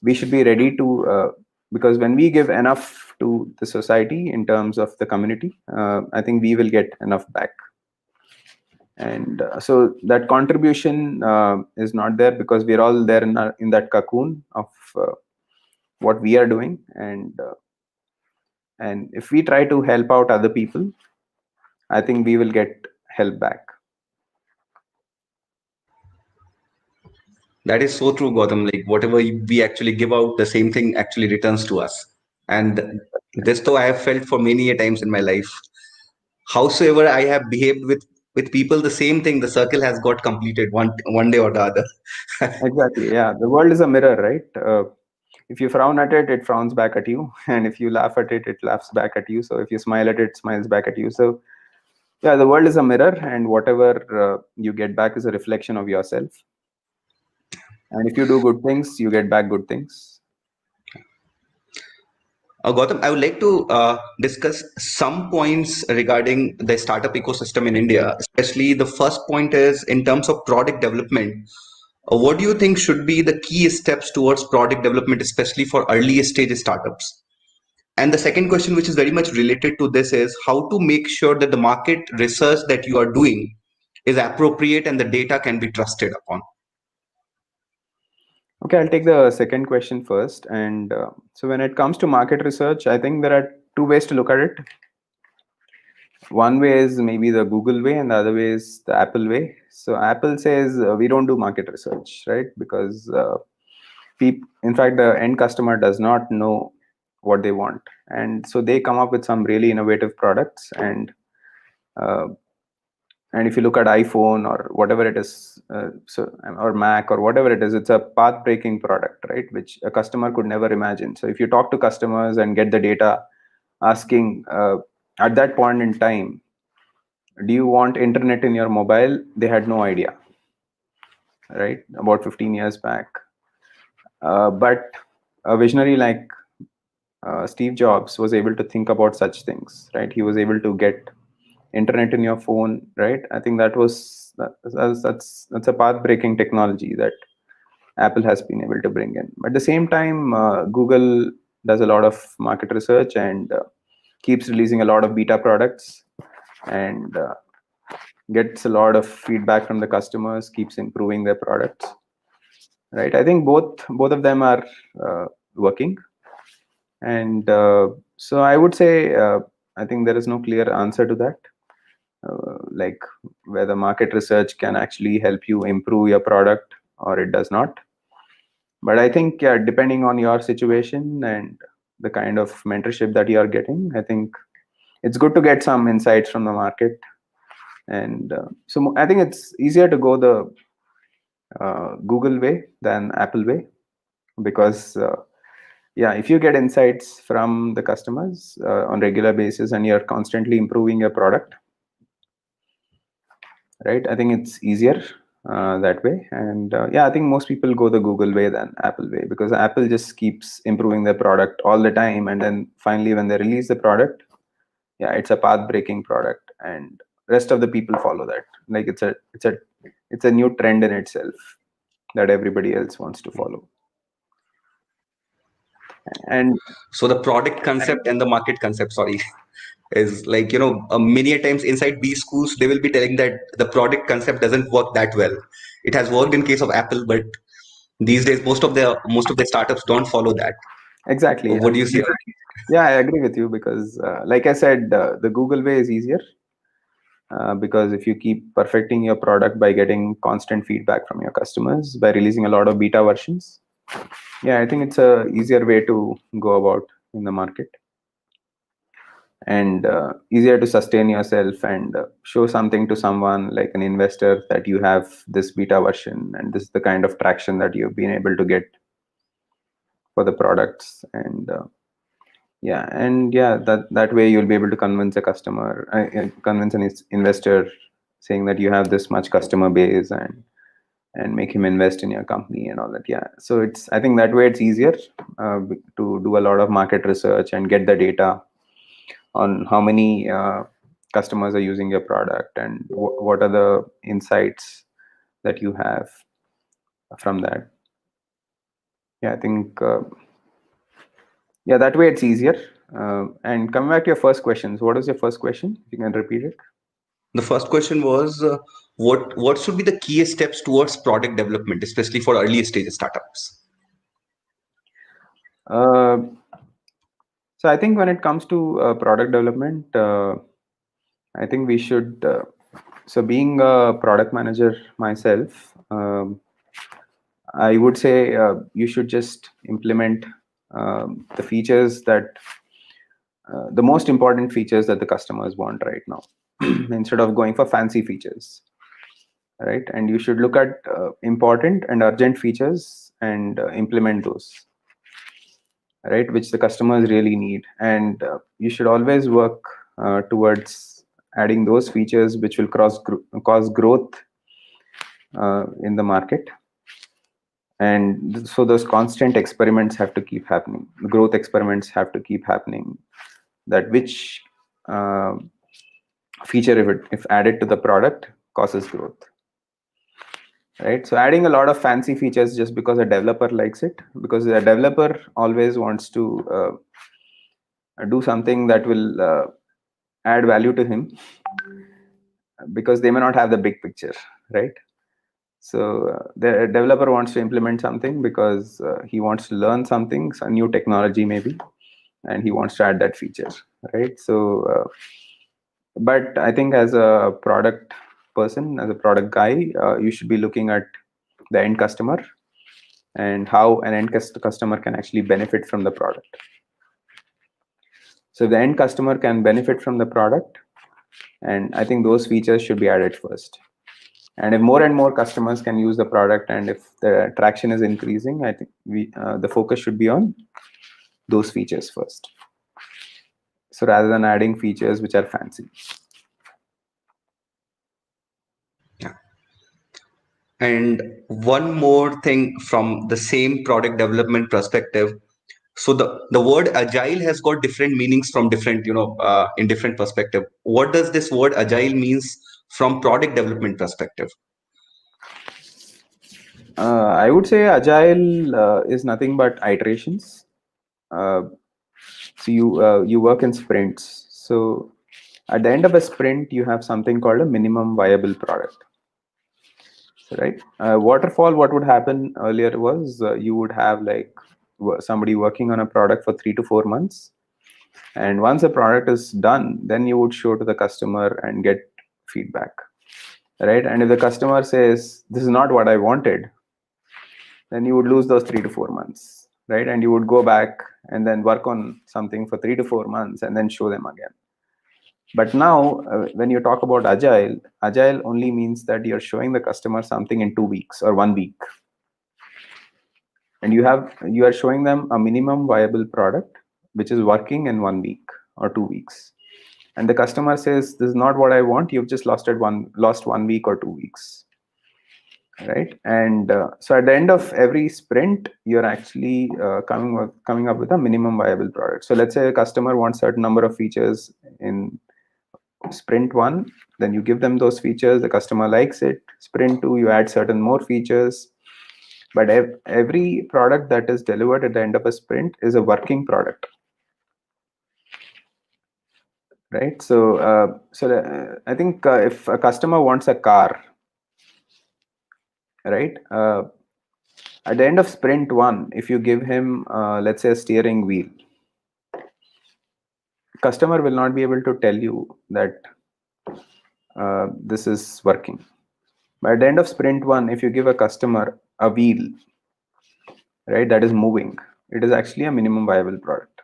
we should be ready to, because when we give enough to the society in terms of the community, I think we will get enough back. And so that contribution is not there because we're all there in that cocoon of what we are doing. And if we try to help out other people, I think we will get help back. That is so true, Gautam. Like whatever we actually give out, the same thing actually returns to us. And this though I have felt for many a times in my life. Howsoever I have behaved with people, the same thing, the circle has got completed one day or the other. Exactly. Yeah. The world is a mirror, right? If you frown at it, it frowns back at you. And if you laugh at it, it laughs back at you. So if you smile at it, it smiles back at you. So yeah, the world is a mirror, and whatever you get back is a reflection of yourself. And if you do good things, you get back good things. Gautam, I would like to discuss some points regarding the startup ecosystem in India. Especially the first point is in terms of product development. What do you think should be the key steps towards product development, especially for early stage startups? And the second question, which is very much related to this, is how to make sure that the market research that you are doing is appropriate and the data can be trusted upon. Okay, I'll take the second question first. And so when it comes to market research, I think there are two ways to look at it. One way is maybe the Google way, and the other way is the Apple way. So Apple says we don't do market research, right? Because in fact, the end customer does not know what they want, and so they come up with some really innovative products. And if you look at iPhone or whatever it is, or Mac or whatever it is, it's a path-breaking product, right? Which a customer could never imagine. So if you talk to customers and get the data, asking at that point in time, do you want internet in your mobile? They had no idea, right? About 15 years back. But a visionary like Steve Jobs was able to think about such things, right? He was able to get internet in your phone, right? I think that's a path-breaking technology that Apple has been able to bring in. But at the same time, Google does a lot of market research and keeps releasing a lot of beta products, and gets a lot of feedback from the customers, keeps improving their products, right? I think both of them are working. And so I would say I think there is no clear answer to that, like whether market research can actually help you improve your product or it does not. But I think, yeah, depending on your situation and the kind of mentorship that you are getting, I think it's good to get some insights from the market. And so I think it's easier to go the Google way than Apple way, because yeah, if you get insights from the customers on regular basis and you're constantly improving your product, right, I think it's easier that way. And yeah, I think most people go the Google way than Apple way, because Apple just keeps improving their product all the time, and then finally when they release the product, yeah, it's a path breaking product, and rest of the people follow that. Like it's a new trend in itself that everybody else wants to follow. And So the product concept and the market concept, sorry, is like, many a times inside B schools, they will be telling that the product concept doesn't work that well. It has worked in case of Apple, but these days most of the startups don't follow that. exactly, yeah. What do you say? Yeah, I agree with you, because like I said, the Google way is easier, because if you keep perfecting your product by getting constant feedback from your customers, by releasing a lot of beta versions, yeah, I think it's a easier way to go about in the market, and easier to sustain yourself and show something to someone like an investor that you have this beta version and this is the kind of traction that you've been able to get for the products. And that way you'll be able to convince a customer, convince an investor, saying that you have this much customer base, and make him invest in your company and all that. Yeah, so I think that way it's easier to do a lot of market research and get the data on how many customers are using your product and what are the insights that you have from that. Yeah, I think yeah, that way it's easier. And coming back to your first questions, what was your first question? If you can repeat it. The first question was what should be the key steps towards product development, especially for early stage startups? Uh, so I think when it comes to product development, I think we should. So being a product manager myself, I would say you should just implement the features that the most important features that the customers want right now, instead of going for fancy features, right? And you should look at important and urgent features and implement those, right, which the customers really need. And you should always work towards adding those features which will cause growth in the market. And so those constant experiments have to keep happening. The growth experiments have to keep happening. That which feature, if added to the product, causes growth, right? So adding a lot of fancy features just because a developer likes it, because the developer always wants to do something that will add value to him, because they may not have the big picture, right? So the developer wants to implement something because he wants to learn something, a new technology maybe, and he wants to add that feature, right? So but I think as a product person, as a product guy, you should be looking at the end customer and how an end customer can actually benefit from the product. So the end customer can benefit from the product, and I think those features should be added first. And if more and more customers can use the product, and if the traction is increasing, I think the focus should be on those features first, so rather than adding features which are fancy. Yeah. And one more thing from the same product development perspective. So the word agile has got different meanings from different, in different perspective. What does this word agile means from product development perspective? I would say agile is nothing but iterations. So you work in sprints. So at the end of a sprint, you have something called a minimum viable product. So, right? Waterfall. What would happen earlier was you would have like somebody working on a product for 3 to 4 months, and once the product is done, then you would show to the customer and get feedback, right? And if the customer says this is not what I wanted, then you would lose those 3 to 4 months, right? And you would go back and then work on something for 3 to 4 months and then show them again. But now when you talk about agile only means that you're showing the customer something in 2 weeks or 1 week, and you are showing them a minimum viable product which is working in 1 week or 2 weeks, and the customer says this is not what I want, you've just lost 1 week or 2 weeks, right? And so at the end of every sprint, you're actually coming up with a minimum viable product. So let's say a customer wants certain number of features in sprint 1, then you give them those features, the customer likes it. Sprint 2, you add certain more features. But every product that is delivered at the end of a sprint is a working product, right? So I think if a customer wants a car, right, at the end of sprint 1, if you give him let's say a steering wheel, customer will not be able to tell you that this is working. But at the end of sprint 1, if you give a customer a wheel, right, that is moving, it is actually a minimum viable product,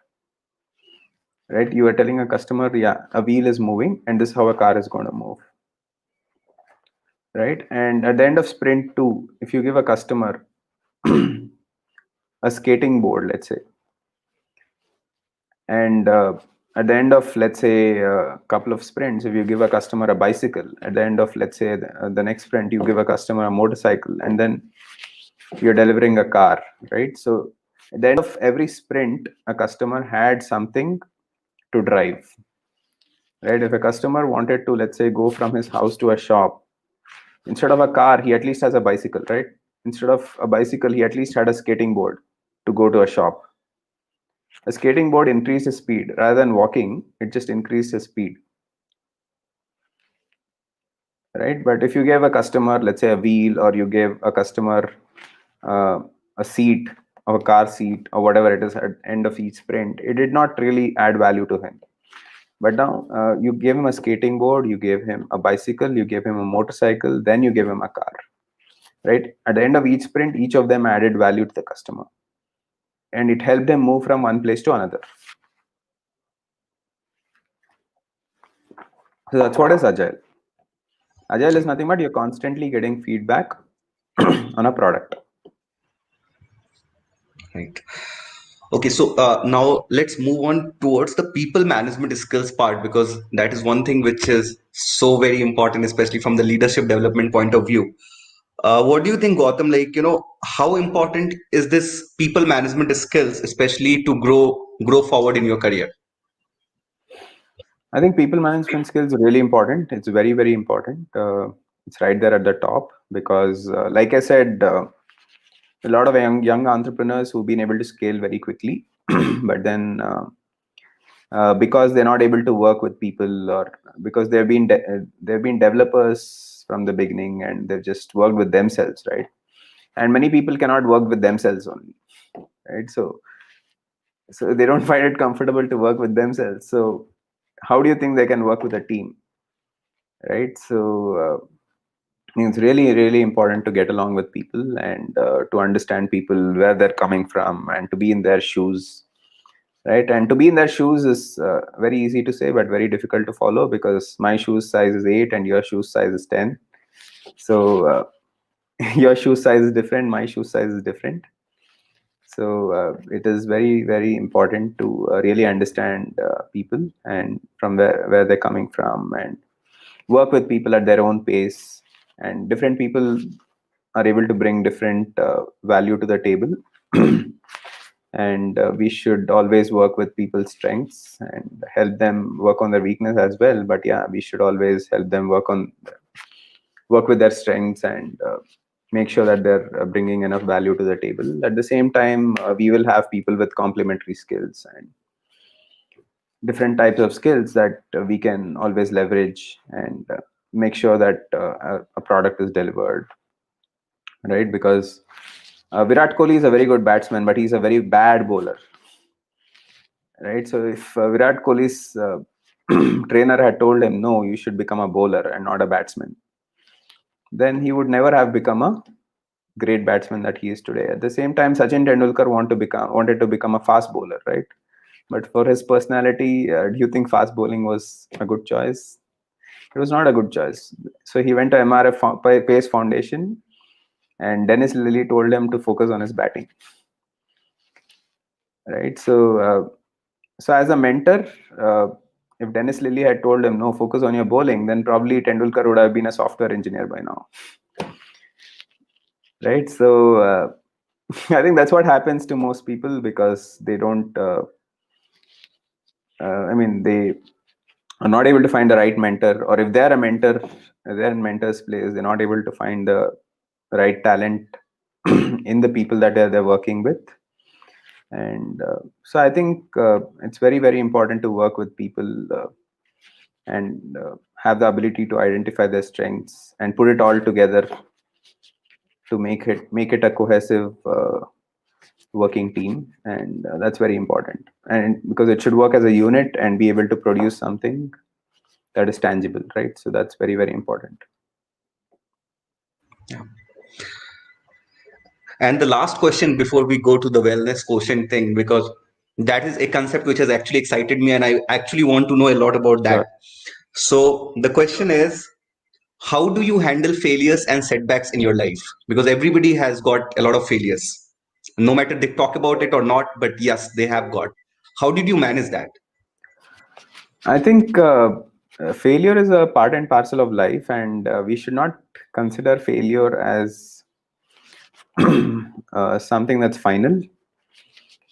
right? You are telling a customer, yeah, a wheel is moving and this is how a car is going to move, right? And at the end of sprint 2, if you give a customer a skating board, let's say, and at the end of, let's say, a couple of sprints, if you give a customer a bicycle, at the end of, let's say, the next sprint, you give a customer a motorcycle, and then you're delivering a car, right? So at the end of every sprint, a customer had something to drive. right? If a customer wanted to, let's say, go from his house to a shop, instead of a car, he at least has a bicycle, right? Instead of a bicycle, he at least had a skating board to go to a shop. A skating board increased his speed rather than walking, it just increased his speed, right? But if you gave a customer, let's say, a wheel, or you gave a customer uh, a seat, or a car seat, or whatever it is at end of each sprint, it did not really add value to him. But now you gave him a skating board, you gave him a bicycle, you gave him a motorcycle, then you give him a car, right? At the end of each sprint, each of them added value to the customer, and it helped them move from one place to another. So that's what is agile. Agile is nothing but you're constantly getting feedback on a product. Right. Okay, so now let's move on towards the people management skills part, because that is one thing which is so very important, especially from the leadership development point of view. What do you think, Gautam? Like, how important is this people management skills, especially to grow forward in your career? I think people management skills are really important. It's very, very important. It's right there at the top because, like I said, a lot of young entrepreneurs who've been able to scale very quickly, but then because they're not able to work with people, or because they've been developers from the beginning and they've just worked with themselves, right? And many people cannot work with themselves only, right? So they don't find it comfortable to work with themselves. So how do you think they can work with a team, right? So it's really, really important to get along with people and to understand people, where they're coming from, and to be in their shoes, right? And to be in their shoes is very easy to say but very difficult to follow, because my shoe size is 8 and your shoe size is 10. So your shoe size is different, my shoe size is different. So it is very, very important to really understand people and from where they're coming from, and work with people at their own pace. And different people are able to bring different value to the table. And we should always work with people's strengths and help them work on their weakness as well. But yeah, we should always help them work with their strengths and make sure that they're bringing enough value to the table. At the same time, we will have people with complementary skills and different types of skills that we can always leverage and make sure that a product is delivered, right? Because Virat Kohli is a very good batsman, but he's a very bad bowler, right? So if Virat Kohli's trainer had told him, no, you should become a bowler and not a batsman, then he would never have become a great batsman that he is today. At the same time, Sachin Tendulkar wanted to become a fast bowler, right? But for his personality, do you think fast bowling was a good choice? It was not a good choice. So he went to MRF Pace Foundation, and Dennis Lilly told him to focus on his batting, right? So as a mentor, if Dennis Lilly had told him, no, focus on your bowling, then probably Tendulkar would have been a software engineer by now, right? So I think that's what happens to most people, because they don't they are not able to find the right mentor, or if they're a mentor, they're in mentor's place, they're not able to find the right talent in the people that they're working with. And so I think it's very, very important to work with people and have the ability to identify their strengths and put it all together to make it a cohesive working team. And that's very important, and because it should work as a unit and be able to produce something that is tangible, right? So that's very, very important. Yeah. And the last question before we go to the wellness quotient thing, because that is a concept which has actually excited me and I actually want to know a lot about that. Sure. So the question is, how do you handle failures and setbacks in your life? Because everybody has got a lot of failures, no matter they talk about it or not, but yes, they have got. How did you manage that? I think failure is a part and parcel of life, and we should not consider failure as something that's final.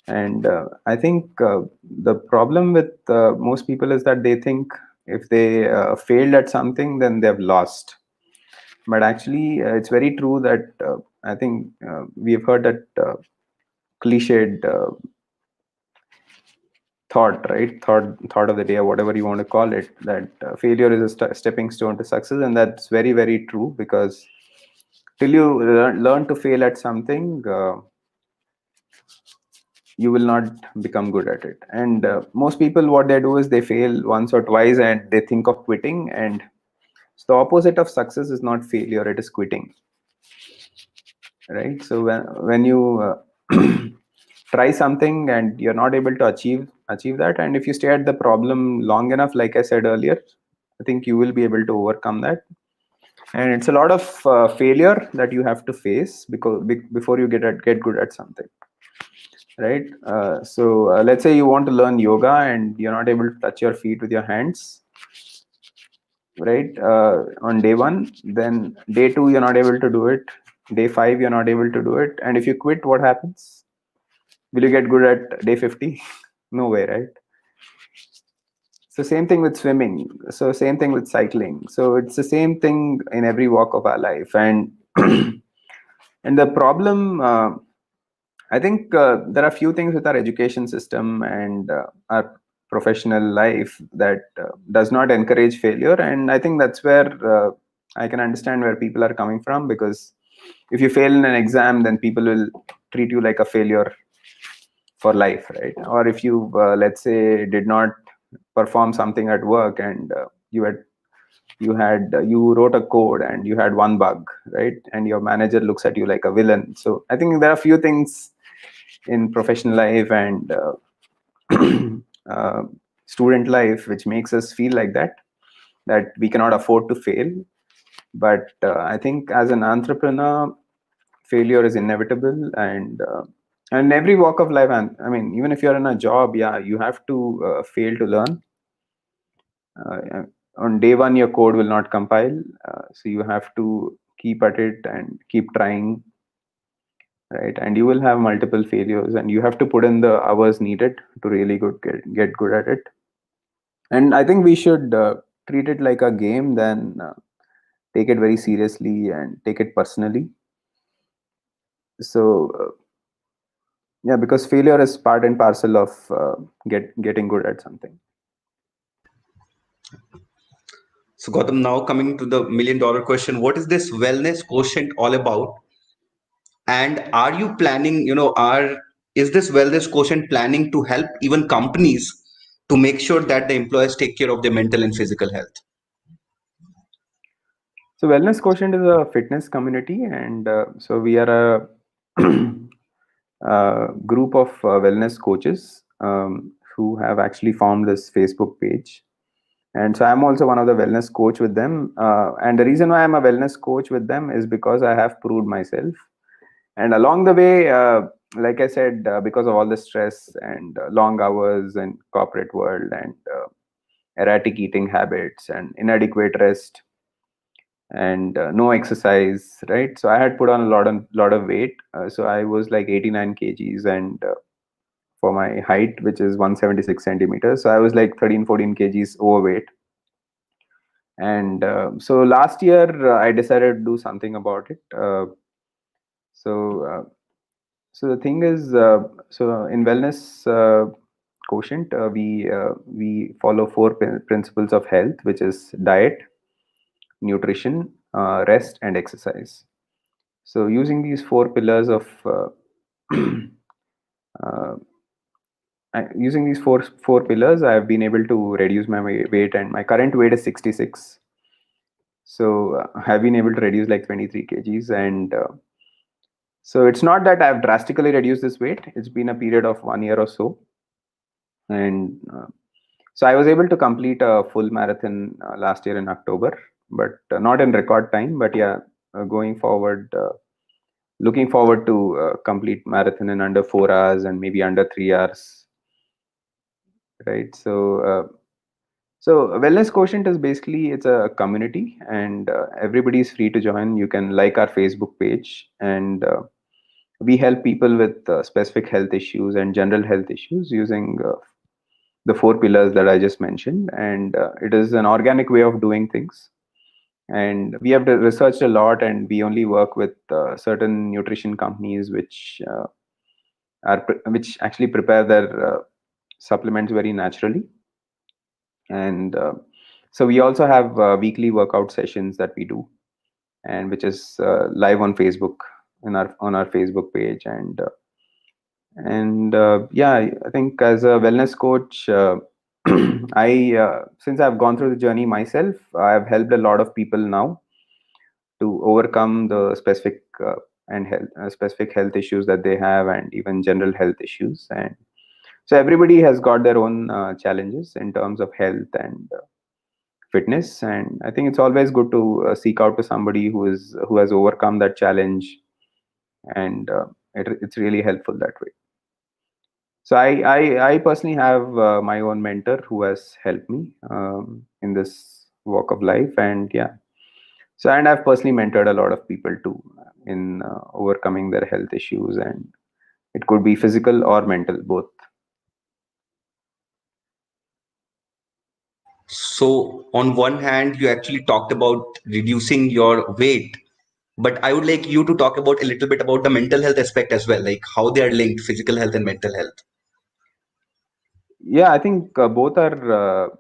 And I think the problem with most people is that they think if they failed at something, then they've lost. But actually, it's very true that I think we have heard that cliched thought, right? Thought of the day, or whatever you want to call it, that failure is a stepping stone to success, and that's very, very true, because till you learn to fail at something, you will not become good at it. And most people, what they do is they fail once or twice and they think of quitting. And so the opposite of success is not failure, it is quitting, right? So when you try something and you're not able to achieve that, and if you stay at the problem long enough, like I said earlier, I think you will be able to overcome that. And it's a lot of failure that you have to face before you get good at something, right? So let's say you want to learn yoga and you're not able to touch your feet with your hands, right? On day one, then day two you're not able to do it, day five you're not able to do it, and if you quit, what happens? Will you get good at day 50? No way, right? So same thing with swimming, so same thing with cycling, so it's the same thing in every walk of our life. And and the problem, I think there are few things with our education system and our professional life that does not encourage failure. And I think that's where I can understand where people are coming from, because if you fail in an exam, then people will treat you like a failure for life, right? Or if you, let's say, did not perform something at work, and you wrote a code and you had one bug, right? And your manager looks at you like a villain. So I think there are a few things in professional life and uh, student life which makes us feel like that we cannot afford to fail. But I think as an entrepreneur, failure is inevitable. And every walk of life, and I mean, even if you're in a job, yeah, you have to fail to learn. On day one, your code will not compile, so you have to keep at it and keep trying, right? And you will have multiple failures, and you have to put in the hours needed to really get good at it. And I think we should treat it like a game, then take it very seriously and take it personally. So yeah, because failure is part and parcel of getting good at something. So Gautam, now coming to the $1 million question, what is this wellness quotient all about? And are you planning, is this wellness quotient planning to help even companies to make sure that the employees take care of their mental and physical health? So Wellness Quotient is a fitness community, and so we are a group of wellness coaches who have actually formed this Facebook page. And so I'm also one of the wellness coach with them. And the reason why I'm a wellness coach with them is because I have proved myself. And along the way, like I said, because of all the stress and long hours and corporate world and erratic eating habits and inadequate rest and no exercise, right? So I had put on a lot of weight. So I was like 89 kgs, and for my height, which is 176 centimeters, so I was like 13-14 kgs overweight. And so last year I decided to do something about it. So so the thing is, so in Wellness Quotient, we follow four principles of health, which is diet, nutrition, rest, and exercise. So using these four pillars of uh, using these four pillars, I have been able to reduce my weight, and my current weight is 66. So I have been able to reduce like 23 kgs, and so it's not that I've drastically reduced this weight. It's been a period of 1 year or so, and so I was able to complete a full marathon last year in October, but not in record time. But yeah, going forward, looking forward to complete marathon in under 4 hours and maybe under 3 hours, right? So Wellness Quotient is basically, it's a community, and everybody is free to join. You can like our Facebook page, and we help people with specific health issues and general health issues using the four pillars that I just mentioned, and it is an organic way of doing things. And we have researched a lot, and we only work with certain nutrition companies which actually prepare their supplements very naturally. And so we also have weekly workout sessions that we do, and which is live on Facebook, on our Facebook page. And yeah, I think as a wellness coach, I since I've gone through the journey myself, I've helped a lot of people now to overcome the specific health issues that they have, and even general health issues. And so everybody has got their own challenges in terms of health and fitness, and I think it's always good to seek out to somebody who has overcome that challenge, and it's really helpful that way. So I personally have my own mentor who has helped me in this walk of life, and yeah. So, and I've personally mentored a lot of people too in overcoming their health issues, and it could be physical or mental, both. So, on one hand, you actually talked about reducing your weight, but I would like you to talk about a little bit about the mental health aspect as well, like how they are linked, physical health and mental health. Yeah, I think both are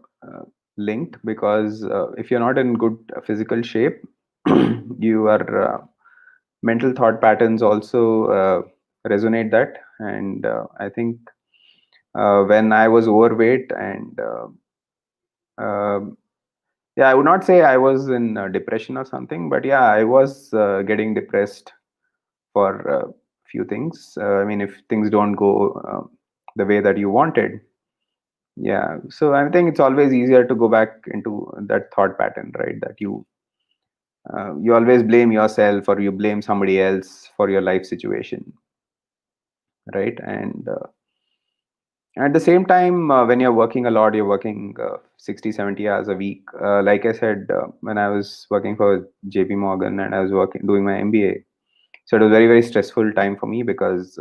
linked, because if you're not in good physical shape, your mental thought patterns also resonate that. And I think when I was overweight, and um yeah, I would not say I was in depression or something, but yeah, I was getting depressed for a few things. I mean, if things don't go the way that you wanted, yeah. So I think it's always easier to go back into that thought pattern, right? That you always blame yourself, or you blame somebody else for your life situation, right? And at the same time, when you're working a lot, you're working 60, 70 hours a week. Like I said, when I was working for JP Morgan, and I was doing my MBA, so it was very, very stressful time for me, because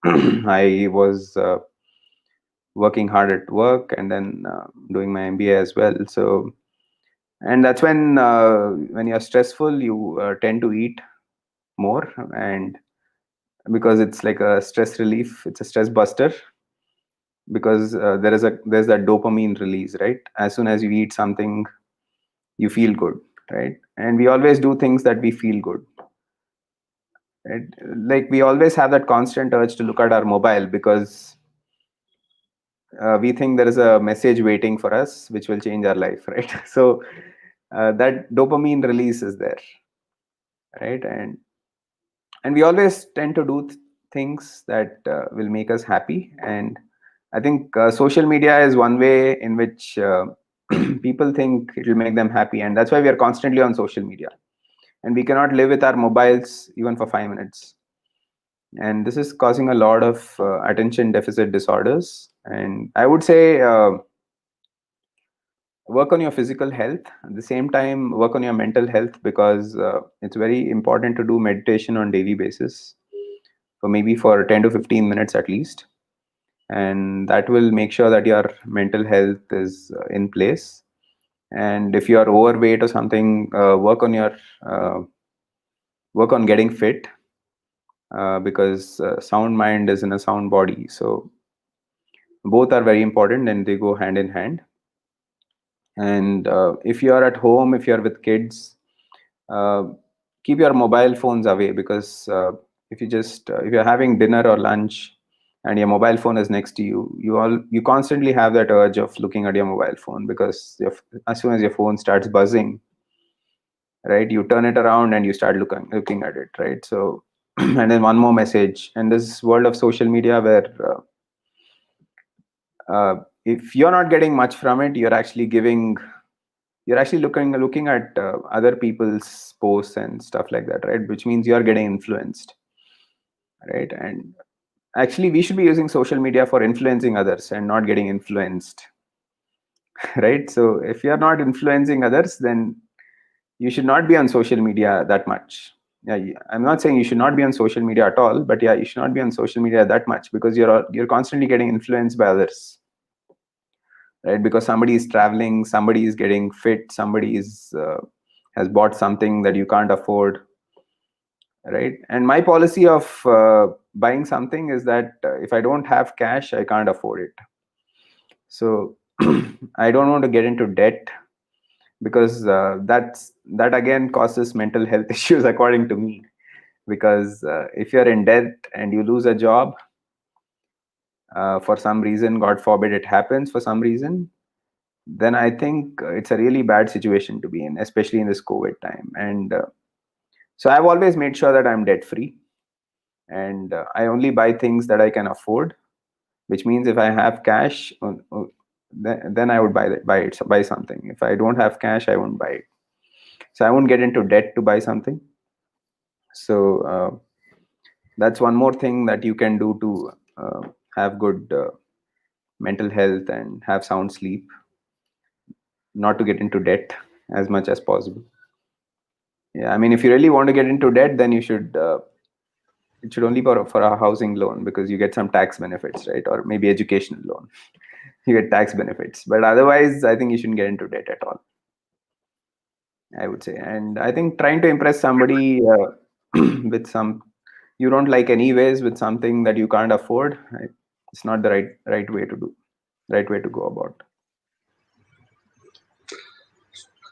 I was working hard at work, and then doing my MBA as well. So, and that's when you're stressful, you tend to eat more, and because it's like a stress relief, it's a stress buster, because there's that dopamine release, right? As soon as you eat something, you feel good, right? And we always do things that we feel good, right? Like, we always have that constant urge to look at our mobile, because we think there is a message waiting for us which will change our life, right? So that dopamine release is there, right? And we always tend to do things that will make us happy. And I think social media is one way in which people think it will make them happy, and that's why we are constantly on social media, and we cannot live with our mobiles even for 5 minutes. And this is causing a lot of attention deficit disorders. And I would say work on your physical health, at the same time work on your mental health, because it's very important to do meditation on daily basis, for maybe for 10 to 15 minutes at least. And that will make sure that your mental health is in place. And if you are overweight or something, uh, work on getting fit, because sound mind is in a sound body. So both are very important, and they go hand in hand. And if you are at home, if you are with kids, uh, keep your mobile phones away, because if you're having dinner or lunch, and your mobile phone is next to you, you constantly have that urge of looking at your mobile phone, because as soon as your phone starts buzzing, right, you turn it around and you start looking at it, right? So and then one more message, and this world of social media, where if you're not getting much from it, you're actually looking at other people's posts and stuff like that, right? Which means you're getting influenced, right? And actually, we should be using social media for influencing others and not getting influenced, right? So if you're not influencing others, then you should not be on social media that much. Yeah, I'm not saying you should not be on social media at all, but yeah, you should not be on social media that much, because you're constantly getting influenced by others. right? Because somebody is traveling, somebody is getting fit, somebody is has bought something that you can't afford, right? And my policy of buying something is that if I don't have cash, I can't afford it. So I don't want to get into debt, because that again causes mental health issues, according to me. Because if you're in debt and you lose a job for some reason, God forbid it happens for some reason, then I think it's a really bad situation to be in, especially in this COVID time. And so I've always made sure that I'm debt free, and I only buy things that I can afford, which means if I have cash, then I would buy something. If I don't have cash, I won't buy it. So I won't get into debt to buy something. So that's one more thing that you can do to have good mental health and have sound sleep, not to get into debt as much as possible. Yeah, I mean, if you really want to get into debt, then you should it should only for a housing loan, because you get some tax benefits, right? Or maybe educational loan, you get tax benefits. But otherwise, I think you shouldn't get into debt at all, I would say. And I think trying to impress somebody with some you don't like anyways, with something that you can't afford, it's not the right way to do, right way to go about.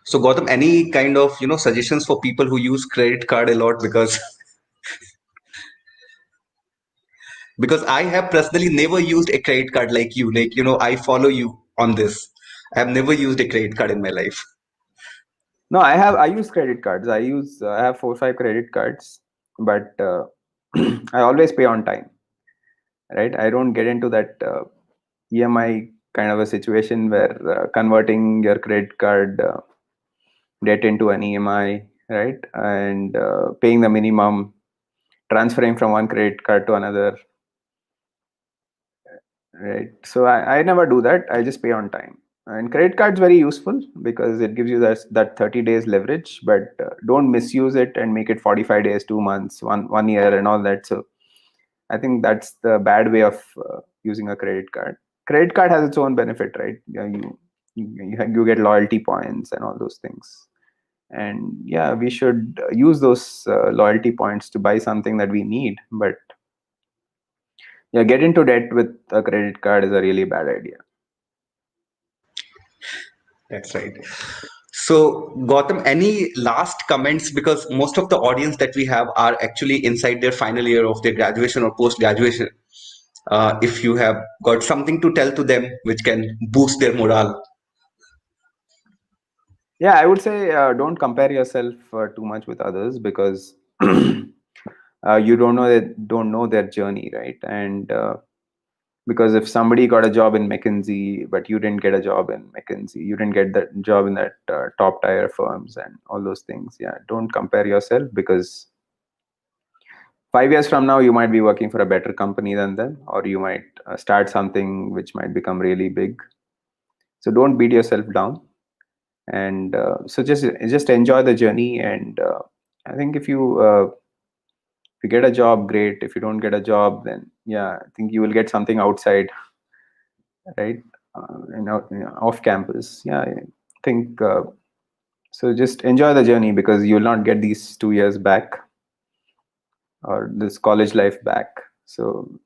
So Gautam, any kind of suggestions for people who use credit card a lot? Because I have personally never used a credit card like you. Like I follow you on this. I have never used a credit card in my life. No, I use credit cards. I have 4 or 5 credit cards, but I always pay on time, right? I don't get into that EMI kind of a situation where converting your credit card debt into an EMI, right? And paying the minimum, transferring from one credit card to another, right? So I never do that. I just pay on time. And credit card's very useful because it gives you that 30 days leverage, but don't misuse it and make it 45 days, 2 months, one year, and all that. So I think that's the bad way of using a credit card. Credit card has its own benefit, right? Yeah, you get loyalty points and all those things. And yeah, we should use those loyalty points to buy something that we need. But yeah, get into debt with a credit card is a really bad idea. That's right. So, Gautam, any last comments? Because most of the audience that we have are actually inside their final year of their graduation or post graduation. If you have got something to tell to them which can boost their morale. Yeah, I would say don't compare yourself too much with others, because you don't know their journey, right? And because if somebody got a job in McKinsey, but you didn't get a job in McKinsey, you didn't get that job in that top tier firms and all those things. Yeah, don't compare yourself, because 5 years from now you might be working for a better company than them, or you might start something which might become really big. So don't beat yourself down, and so just enjoy the journey. And I think if you get a job, great. If you don't get a job, then yeah, I think you will get something outside, right? Off campus. Yeah, I think so. Just enjoy the journey, because you will not get these 2 years back, or this college life back. So,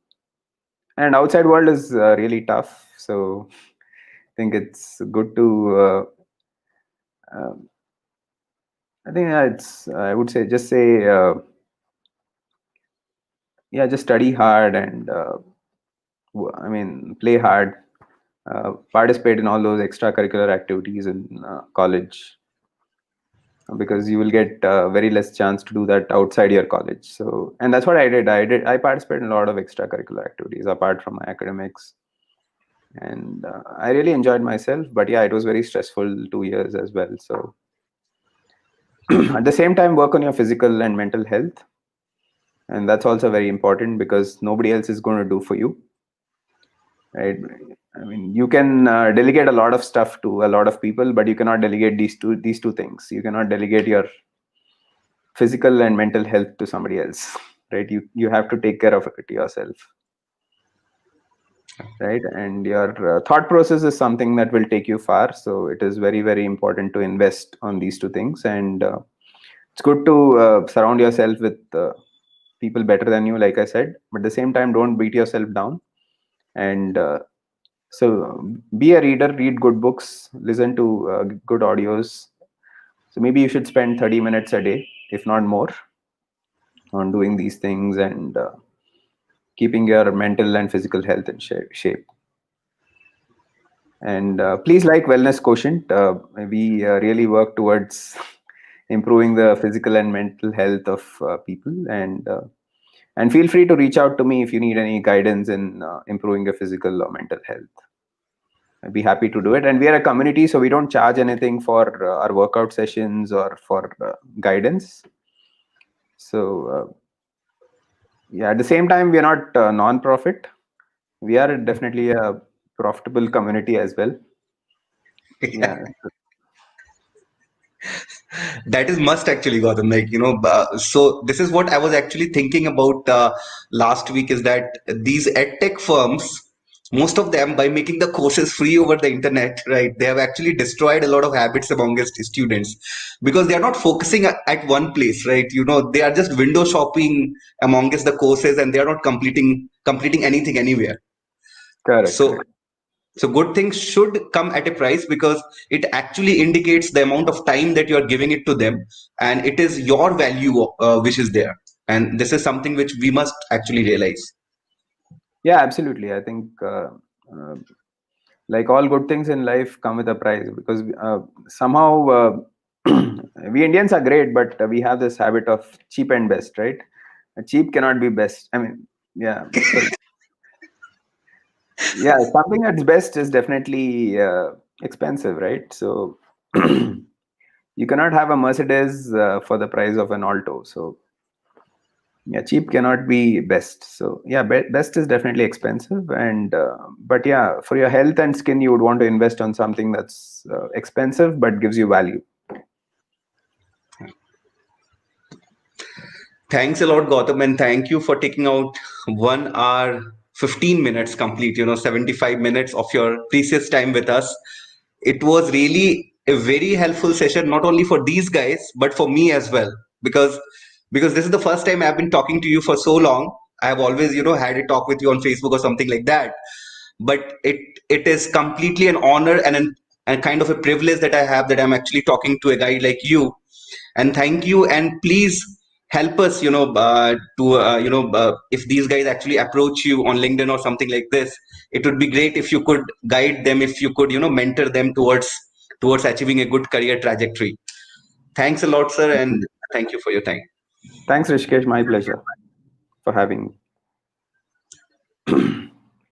and outside world is really tough. So I think it's good to. Um, I think it's. I would say just say. Yeah, just study hard, and I mean, play hard, participate in all those extracurricular activities in college, because you will get very less chance to do that outside your college. So, and that's what I participated in a lot of extracurricular activities apart from my academics, and I really enjoyed myself. But yeah, it was very stressful 2 years as well. So at the same time, work on your physical and mental health, and that's also very important, because nobody else is going to do for you, right? I mean, you can delegate a lot of stuff to a lot of people, but you cannot delegate these two things. You cannot delegate your physical and mental health to somebody else, right? You have to take care of it yourself. right? And your thought process is something that will take you far. So it is very, very important to invest on these two things. And it's good to surround yourself with people better than you, like I said. But at the same time, don't beat yourself down. And so be a reader, read good books, listen to good audios. So maybe you should spend 30 minutes a day, if not more, on doing these things and keeping your mental and physical health in shape. And please like Wellness Quotient. We really work towards improving the physical and mental health of people. And feel free to reach out to me if you need any guidance in improving your physical or mental health. I'd be happy to do it. And we are a community, so we don't charge anything for our workout sessions or for guidance. So yeah, at the same time, we are not non-profit. We are definitely a profitable community as well. Yeah. That is must actually, Gautam. Like, so this is what I was actually thinking about last week is that these edtech firms, most of them, by making the courses free over the internet, right, they have actually destroyed a lot of habits amongst students because they are not focusing at one place, right? They are just window shopping amongst the courses and they are not completing anything anywhere. Correct. So so good things should come at a price because it actually indicates the amount of time that you are giving it to them, and it is your value which is there. And this is something which we must actually realize. Yeah, absolutely. I think uh, like all good things in life come with a price because somehow we Indians are great, but we have this habit of cheap and best, right? Cheap cannot be best. I mean, yeah. So yeah, something that's best is definitely expensive, right? So you cannot have a Mercedes for the price of an Alto. So yeah, cheap cannot be best. So yeah, best is definitely expensive. And but yeah, for your health and skin, you would want to invest on something that's expensive but gives you value. Thanks a lot, Gautam, and thank you for taking out 1 hour 15 minutes complete, 75 minutes of your precious time with us. It was really a very helpful session, not only for these guys, but for me as well. Because this is the first time I've been talking to you for so long. I have always, had a talk with you on Facebook or something like that. But it is completely an honor and kind of a privilege that I have that I'm actually talking to a guy like you. And thank you, and please help us to if these guys actually approach you on LinkedIn or something like this, it would be great if you could guide them, if you could mentor them towards achieving a good career trajectory. Thanks a lot, sir, and thank you for your time. Thanks, Rishikesh. My pleasure for having me.